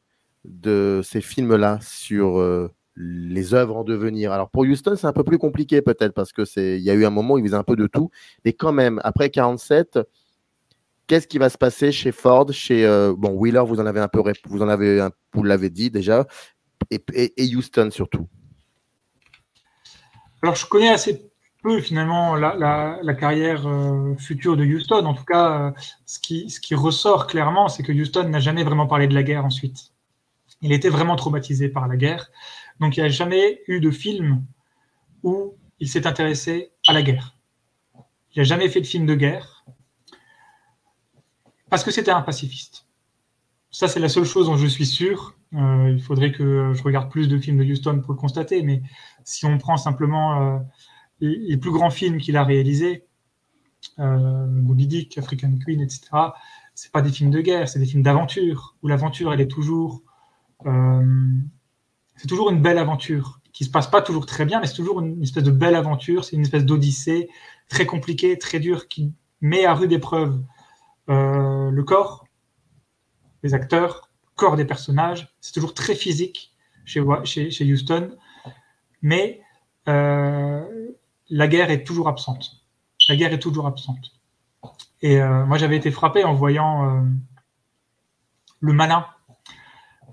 de ces films-là sur les œuvres en devenir. Alors pour Huston, c'est un peu plus compliqué peut-être parce que il y a eu un moment où il faisait un peu de tout, mais quand même après 47, qu'est-ce qui va se passer chez Ford, chez Wyler, vous l'avez dit déjà, et Huston surtout. Alors je connais assez peu finalement la carrière future de Huston. En tout cas, ce qui ressort clairement, c'est que Huston n'a jamais vraiment parlé de la guerre ensuite. Il était vraiment traumatisé par la guerre. Donc, il n'y a jamais eu de film où il s'est intéressé à la guerre. Il n'a jamais fait de film de guerre parce que c'était un pacifiste. Ça, c'est la seule chose dont je suis sûr. Il faudrait que je regarde plus de films de Huston pour le constater, mais si on prend simplement les plus grands films qu'il a réalisés, Moby Dick, African Queen, etc., c'est pas des films de guerre, c'est des films d'aventure, où l'aventure, elle est toujours... c'est toujours une belle aventure qui se passe pas toujours très bien, mais c'est toujours une espèce de belle aventure, c'est une espèce d'odyssée très compliquée, très dure, qui met à rude épreuve le corps des acteurs, le corps des personnages. C'est toujours très physique chez Huston, mais la guerre est toujours absente. La guerre est toujours absente. Et moi, j'avais été frappé en voyant Le Malin,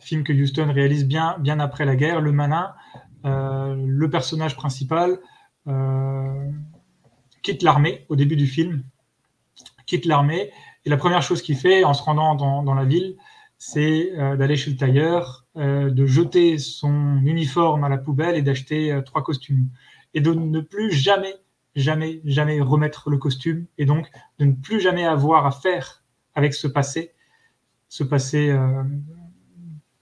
film que Huston réalise bien après la guerre. Le Malin, le personnage principal quitte l'armée au début du film, quitte l'armée, et la première chose qu'il fait en se rendant dans la ville, c'est d'aller chez le tailleur, de jeter son uniforme à la poubelle et d'acheter 3 costumes, et de ne plus jamais remettre le costume, et donc de ne plus jamais avoir à faire avec ce passé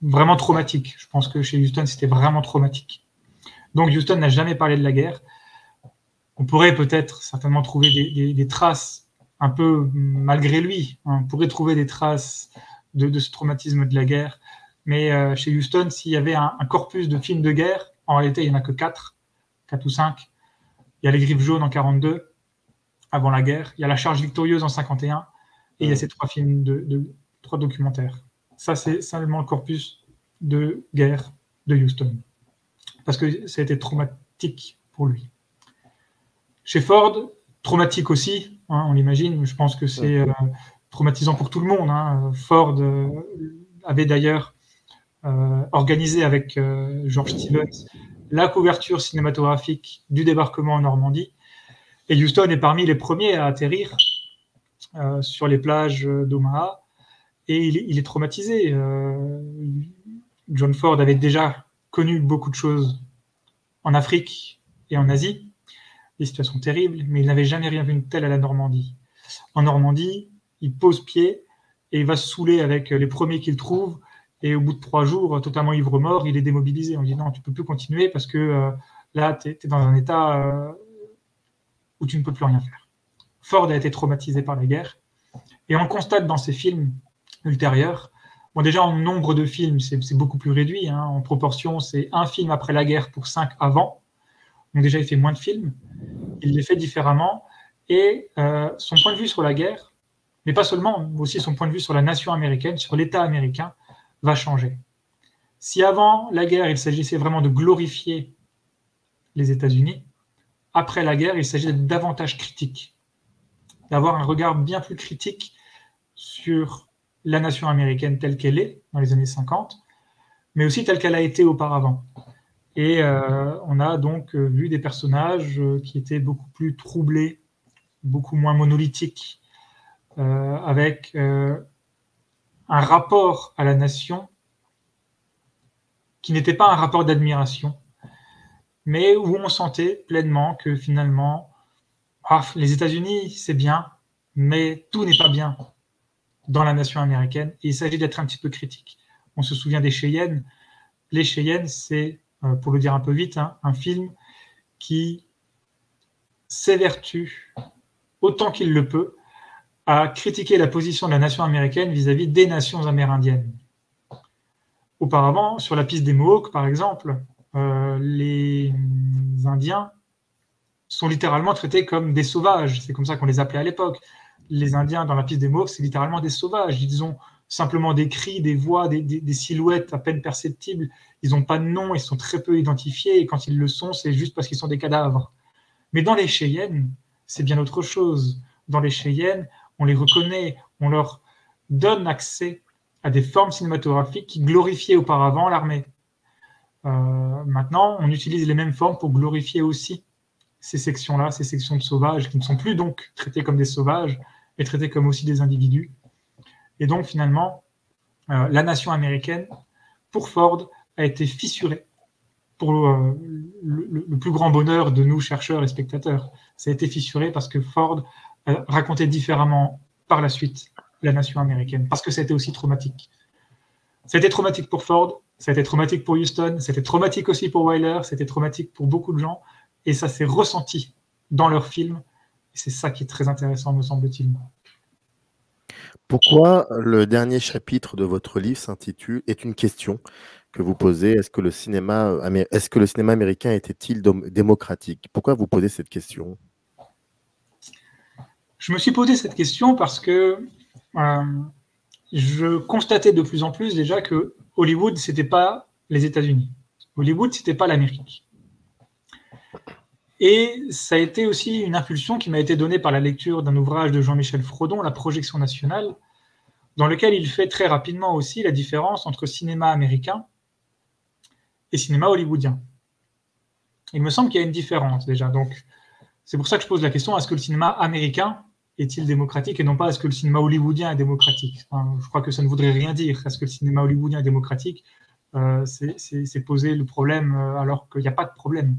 vraiment traumatique. Je pense que chez Huston, c'était vraiment traumatique. Donc Huston n'a jamais parlé de la guerre. On pourrait peut-être certainement trouver des traces, un peu malgré lui, on pourrait trouver des traces de ce traumatisme de la guerre, mais chez Huston, s'il y avait un corpus de films de guerre, en réalité, il n'y en a que 4 ou 5. Il y a Les Griffes jaunes en 42, avant la guerre, il y a La Charge victorieuse en 51, et il y a ces 3 films, 3 documentaires. Ça, c'est simplement le corpus de guerre de Huston, parce que ça a été traumatique pour lui. Chez Ford, traumatique aussi, on l'imagine, je pense que c'est traumatisant pour tout le monde. Ford avait d'ailleurs organisé avec George Stevens la couverture cinématographique du débarquement en Normandie, et Huston est parmi les premiers à atterrir sur les plages d'Omaha, et il est traumatisé. John Ford avait déjà connu beaucoup de choses en Afrique et en Asie, des situations terribles, mais il n'avait jamais rien vu de tel à la Normandie. En Normandie, il pose pied et il va se saouler avec les premiers qu'il trouve, et au bout de 3 jours, totalement ivre-mort, il est démobilisé. On lui dit non, tu ne peux plus continuer parce que là, tu es dans un état où tu ne peux plus rien faire. Ford a été traumatisé par la guerre, et on le constate dans ses films ultérieurs. Bon, déjà, en nombre de films, c'est beaucoup plus réduit. En proportion, c'est 1 film après la guerre pour 5 avant. Donc déjà, il fait moins de films. Il les fait différemment. Et son point de vue sur la guerre, mais pas seulement, mais aussi son point de vue sur la nation américaine, sur l'État américain, va changer. Si avant la guerre, il s'agissait vraiment de glorifier les États-Unis, après la guerre, il s'agit d'être davantage critique, d'avoir un regard bien plus critique sur la nation américaine telle qu'elle est dans les années 50, mais aussi telle qu'elle a été auparavant. Et on a donc vu des personnages qui étaient beaucoup plus troublés, beaucoup moins monolithiques, avec un rapport à la nation qui n'était pas un rapport d'admiration, mais où on sentait pleinement que finalement, les États-Unis, c'est bien, mais tout n'est pas bien dans la nation américaine, et il s'agit d'être un petit peu critique. On se souvient des Cheyennes. Les Cheyennes, c'est, pour le dire un peu vite, un film qui s'évertue, autant qu'il le peut, à critiquer la position de la nation américaine vis-à-vis des nations amérindiennes. Auparavant, sur la piste des Mohawks, par exemple, les Indiens sont littéralement traités comme des sauvages. C'est comme ça qu'on les appelait à l'époque. Les Indiens dans la piste des Mohawks, c'est littéralement des sauvages. Ils ont simplement des cris, des voix, des silhouettes à peine perceptibles. Ils n'ont pas de nom, ils sont très peu identifiés, et quand ils le sont, c'est juste parce qu'ils sont des cadavres. Mais dans les Cheyennes, c'est bien autre chose. Dans les Cheyennes, on les reconnaît, on leur donne accès à des formes cinématographiques qui glorifiaient auparavant l'armée. Maintenant, on utilise les mêmes formes pour glorifier aussi ces sections-là, ces sections de sauvages, qui ne sont plus donc traitées comme des sauvages, mais traitées comme aussi des individus. Et donc, finalement, la nation américaine, pour Ford, a été fissurée pour le plus grand bonheur de nous, chercheurs et spectateurs. Ça a été fissuré parce que Ford racontait différemment par la suite la nation américaine, parce que ça a été aussi traumatique. Ça a été traumatique pour Ford, ça a été traumatique pour Huston, ça a été traumatique aussi pour Wyler, ça a été traumatique pour beaucoup de gens, et ça s'est ressenti dans leurs films. Et c'est ça qui est très intéressant, me semble-t-il. Pourquoi le dernier chapitre de votre livre s'intitule « Est une question » que vous posez, est-ce que le cinéma américain était-il démocratique? Pourquoi vous posez cette question? Je me suis posé cette question parce que je constatais de plus en plus déjà que Hollywood, c'était pas les États-Unis. Hollywood, c'était pas l'Amérique. Et ça a été aussi une impulsion qui m'a été donnée par la lecture d'un ouvrage de Jean-Michel Frodon, La projection nationale, dans lequel il fait très rapidement aussi la différence entre cinéma américain et cinéma hollywoodien. Il me semble qu'il y a une différence déjà. Donc, c'est pour ça que je pose la question, est-ce que le cinéma américain est-il démocratique et non pas est-ce que le cinéma hollywoodien est démocratique? Enfin, je crois que ça ne voudrait rien dire. Est-ce que le cinéma hollywoodien est démocratique? C'est poser le problème alors qu'il n'y a pas de problème.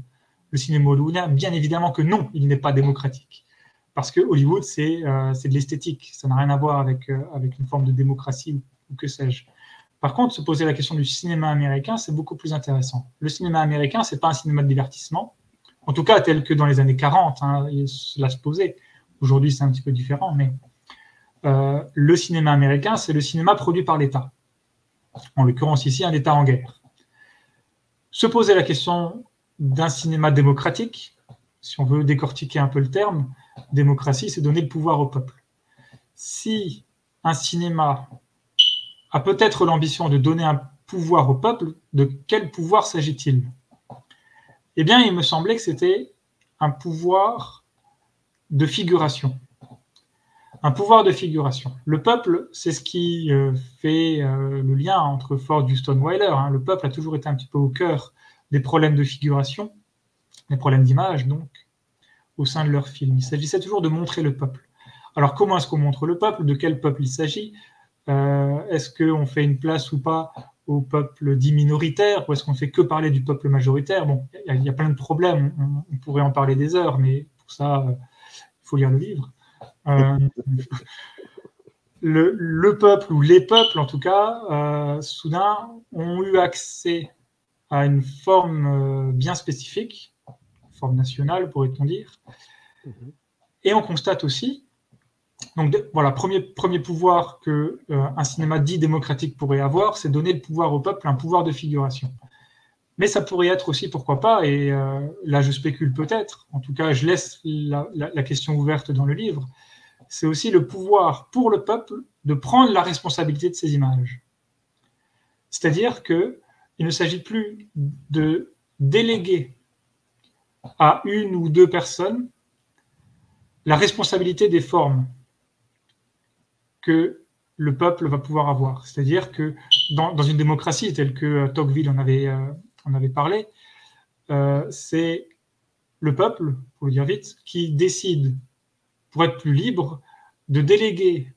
Le cinéma hollywoodien, bien évidemment que non, il n'est pas démocratique. Parce que Hollywood, c'est de l'esthétique. Ça n'a rien à voir avec une forme de démocratie ou que sais-je. Par contre, se poser la question du cinéma américain, c'est beaucoup plus intéressant. Le cinéma américain, ce n'est pas un cinéma de divertissement, en tout cas tel que dans les années 40, cela se posait. Aujourd'hui, c'est un petit peu différent, mais le cinéma américain, c'est le cinéma produit par l'État. En l'occurrence ici, un État en guerre. Se poser la question d'un cinéma démocratique, si on veut décortiquer un peu le terme, démocratie, c'est donner le pouvoir au peuple. Si un cinéma a peut-être l'ambition de donner un pouvoir au peuple, de quel pouvoir s'agit-il? Eh bien, il me semblait que c'était un pouvoir de figuration. Un pouvoir de figuration. Le peuple, c'est ce qui fait le lien entre Ford, Huston, Wyler. Le peuple a toujours été un petit peu au cœur des problèmes de figuration, des problèmes d'image, donc, au sein de leur film. Il s'agissait toujours de montrer le peuple. Alors, comment est-ce qu'on montre le peuple? De quel peuple il s'agit? Est-ce qu'on fait une place ou pas au peuple dit minoritaire, ou est-ce qu'on fait que parler du peuple majoritaire? Bon, il y a plein de problèmes, on pourrait en parler des heures, mais pour ça, il faut lire le livre. Le peuple, ou les peuples en tout cas, soudain, ont eu accès à une forme bien spécifique, forme nationale, pourrait-on dire. Et on constate aussi, donc voilà, premier pouvoir qu'un cinéma dit démocratique pourrait avoir, c'est donner le pouvoir au peuple, un pouvoir de figuration. Mais ça pourrait être aussi, pourquoi pas, et là je spécule peut-être, en tout cas je laisse la question ouverte dans le livre, c'est aussi le pouvoir pour le peuple de prendre la responsabilité de ces images. C'est-à-dire qu'il ne s'agit plus de déléguer à une ou deux personnes la responsabilité des formes que le peuple va pouvoir avoir. C'est-à-dire que dans une démocratie telle que Tocqueville en avait parlé, c'est le peuple, pour le dire vite, qui décide, pour être plus libre, de déléguer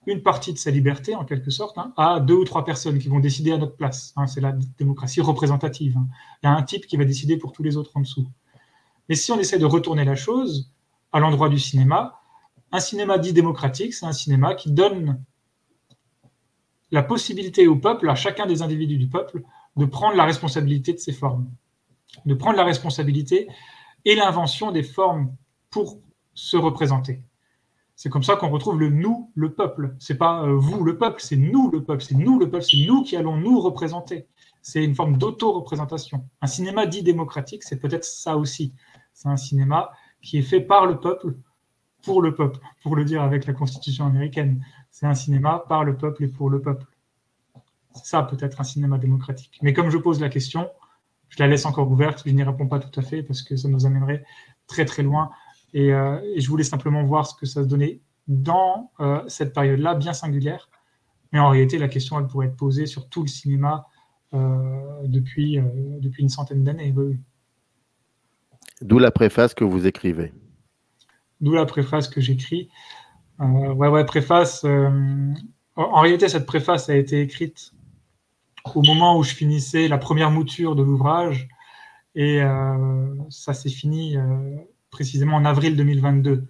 une partie de sa liberté, en quelque sorte, à 2 ou 3 personnes qui vont décider à notre place. C'est la démocratie représentative. Il y a un type qui va décider pour tous les autres en dessous. Mais si on essaie de retourner la chose à l'endroit du cinéma, un cinéma dit démocratique, c'est un cinéma qui donne la possibilité au peuple, à chacun des individus du peuple, de prendre la responsabilité de ces formes, de prendre la responsabilité et l'invention des formes pour se représenter. C'est comme ça qu'on retrouve le nous, le peuple. C'est pas vous, le peuple, c'est nous, le peuple, c'est nous, le peuple, c'est nous qui allons nous représenter. C'est une forme d'auto-représentation. Un cinéma dit démocratique, c'est peut-être ça aussi. C'est un cinéma qui est fait par le peuple, pour le dire avec la Constitution américaine. C'est un cinéma par le peuple et pour le peuple. C'est ça peut-être un cinéma démocratique. Mais comme je pose la question, je la laisse encore ouverte, je n'y réponds pas tout à fait parce que ça nous amènerait très très loin. Et je voulais simplement voir ce que ça se donnait dans cette période-là, bien singulière. Mais en réalité, la question, elle pourrait être posée sur tout le cinéma depuis une centaine d'années. Oui. D'où la préface que vous écrivez. D'où la préface que j'écris. Préface. En réalité, cette préface a été écrite au moment où je finissais la première mouture de l'ouvrage. Et ça s'est fini précisément en avril 2022.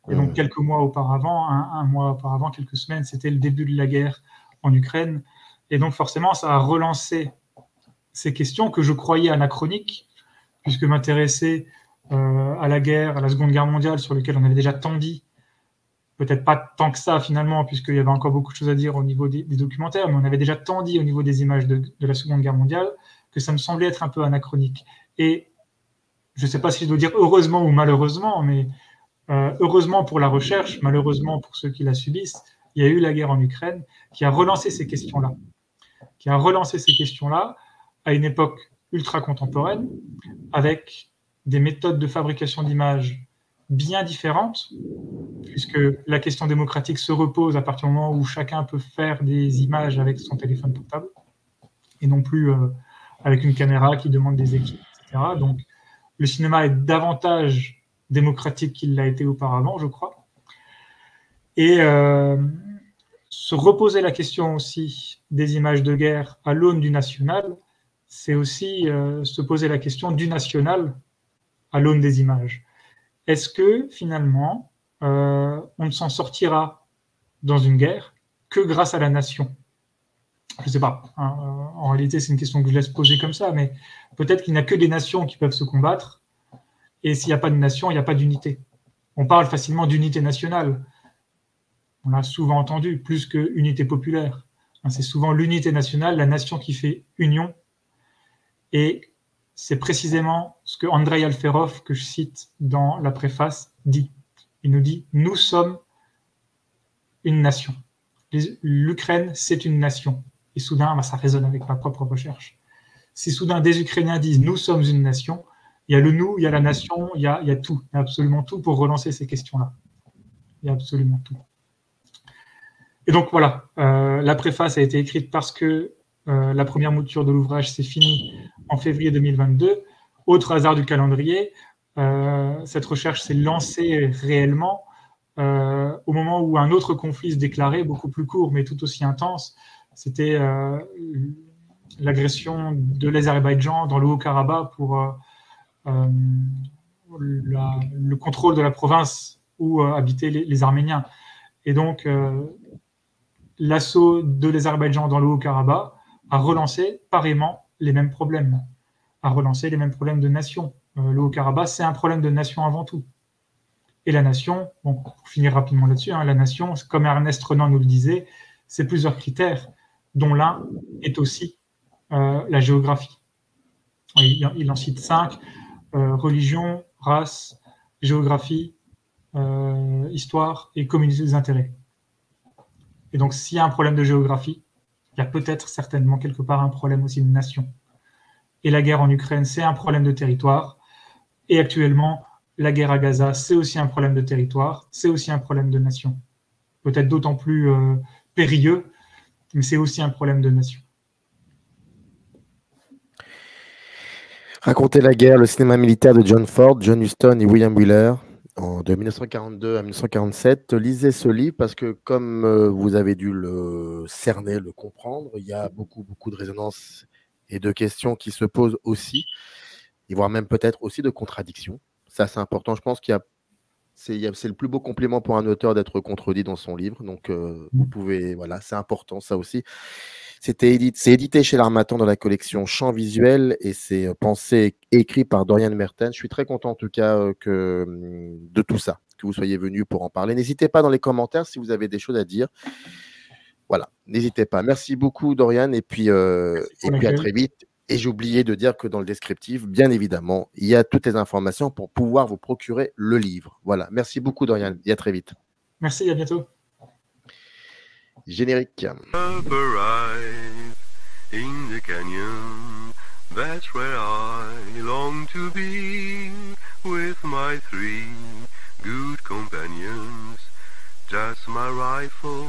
Et donc, quelques mois auparavant, un mois auparavant, quelques semaines, c'était le début de la guerre en Ukraine. Et donc, forcément, ça a relancé ces questions que je croyais anachroniques, puisque m'intéresser à la guerre, à la Seconde Guerre mondiale, sur lequel on avait déjà tant dit, peut-être pas tant que ça finalement, puisqu'il y avait encore beaucoup de choses à dire au niveau des documentaires, mais on avait déjà tant dit au niveau des images de la Seconde Guerre mondiale, que ça me semblait être un peu anachronique. Et je ne sais pas si je dois dire heureusement ou malheureusement, mais heureusement pour la recherche, malheureusement pour ceux qui la subissent, il y a eu la guerre en Ukraine qui a relancé ces questions-là. À une époque ultra contemporaine, avec des méthodes de fabrication d'images bien différentes, puisque la question démocratique se repose à partir du moment où chacun peut faire des images avec son téléphone portable, et non plus avec une caméra qui demande des équipes, etc. Donc, le cinéma est davantage démocratique qu'il l'a été auparavant, je crois. Et se reposer la question aussi des images de guerre à l'aune du national, c'est aussi se poser la question du national à l'aune des images. Est-ce que, finalement, on ne s'en sortira dans une guerre que grâce à la nation ? Je ne sais pas. En réalité, c'est une question que je laisse poser comme ça, mais peut-être qu'il n'y a que des nations qui peuvent se combattre, et s'il n'y a pas de nation, il n'y a pas d'unité. On parle facilement d'unité nationale. On l'a souvent entendu, plus que unité populaire. C'est souvent l'unité nationale, la nation qui fait union. Et c'est précisément ce que Andrei Alferov, que je cite dans la préface, dit. Il nous dit « Nous sommes une nation. L'Ukraine, c'est une nation. » Et soudain, ça résonne avec ma propre recherche. Si soudain des Ukrainiens disent « Nous sommes une nation », il y a le nous, il y a la nation, il y a tout. Il y a absolument tout pour relancer ces questions-là. Il y a absolument tout. Et donc voilà, la préface a été écrite parce que la première mouture de l'ouvrage s'est finie en février 2022. Autre hasard du calendrier, cette recherche s'est lancée réellement au moment où un autre conflit se déclarait, beaucoup plus court mais tout aussi intense. C'était l'agression de l'Azerbaïdjan dans le Haut-Karabakh pour le contrôle de la province où habitaient les Arméniens. Et donc, l'assaut de l'Azerbaïdjan dans le Haut-Karabakh a relancé pareillement les mêmes problèmes, de nation. Le Haut-Karabakh, c'est un problème de nation avant tout. Et la nation, bon, pour finir rapidement là-dessus, la nation, comme Ernest Renan nous le disait, c'est plusieurs critères, dont l'un est aussi la géographie. Il en cite 5, religion, race, géographie, histoire et communauté des intérêts. Et donc, s'il y a un problème de géographie, il y a peut-être certainement quelque part un problème aussi de nation. Et la guerre en Ukraine, c'est un problème de territoire. Et actuellement, la guerre à Gaza, c'est aussi un problème de territoire, c'est aussi un problème de nation. Peut-être d'autant plus périlleux, mais c'est aussi un problème de nation. Raconter la guerre, le cinéma militaire de John Ford, John Huston et William Wyler, de 1942 à 1947. Lisez ce livre parce que, comme vous avez dû le cerner, le comprendre, il y a beaucoup de résonances et de questions qui se posent aussi, et voire même peut-être aussi de contradictions. Ça, c'est important. Je pense c'est le plus beau compliment pour un auteur d'être contredit dans son livre. Donc, vous pouvez, voilà, c'est important, ça aussi. C'est édité chez l'Harmattan dans la collection Champs visuels et c'est pensé et écrit par Dorian Mertens. Je suis très content en tout cas de tout ça, que vous soyez venu pour en parler. N'hésitez pas dans les commentaires si vous avez des choses à dire. Voilà, n'hésitez pas. Merci beaucoup Dorian et puis à très vite. Et j'ai oublié de dire que dans le descriptif, bien évidemment, il y a toutes les informations pour pouvoir vous procurer le livre. Voilà, merci beaucoup Dorian et à très vite. Merci, à bientôt. Générique. In the canyon, that's where I long to be, with my 3 good companions, just my rifle,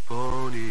pony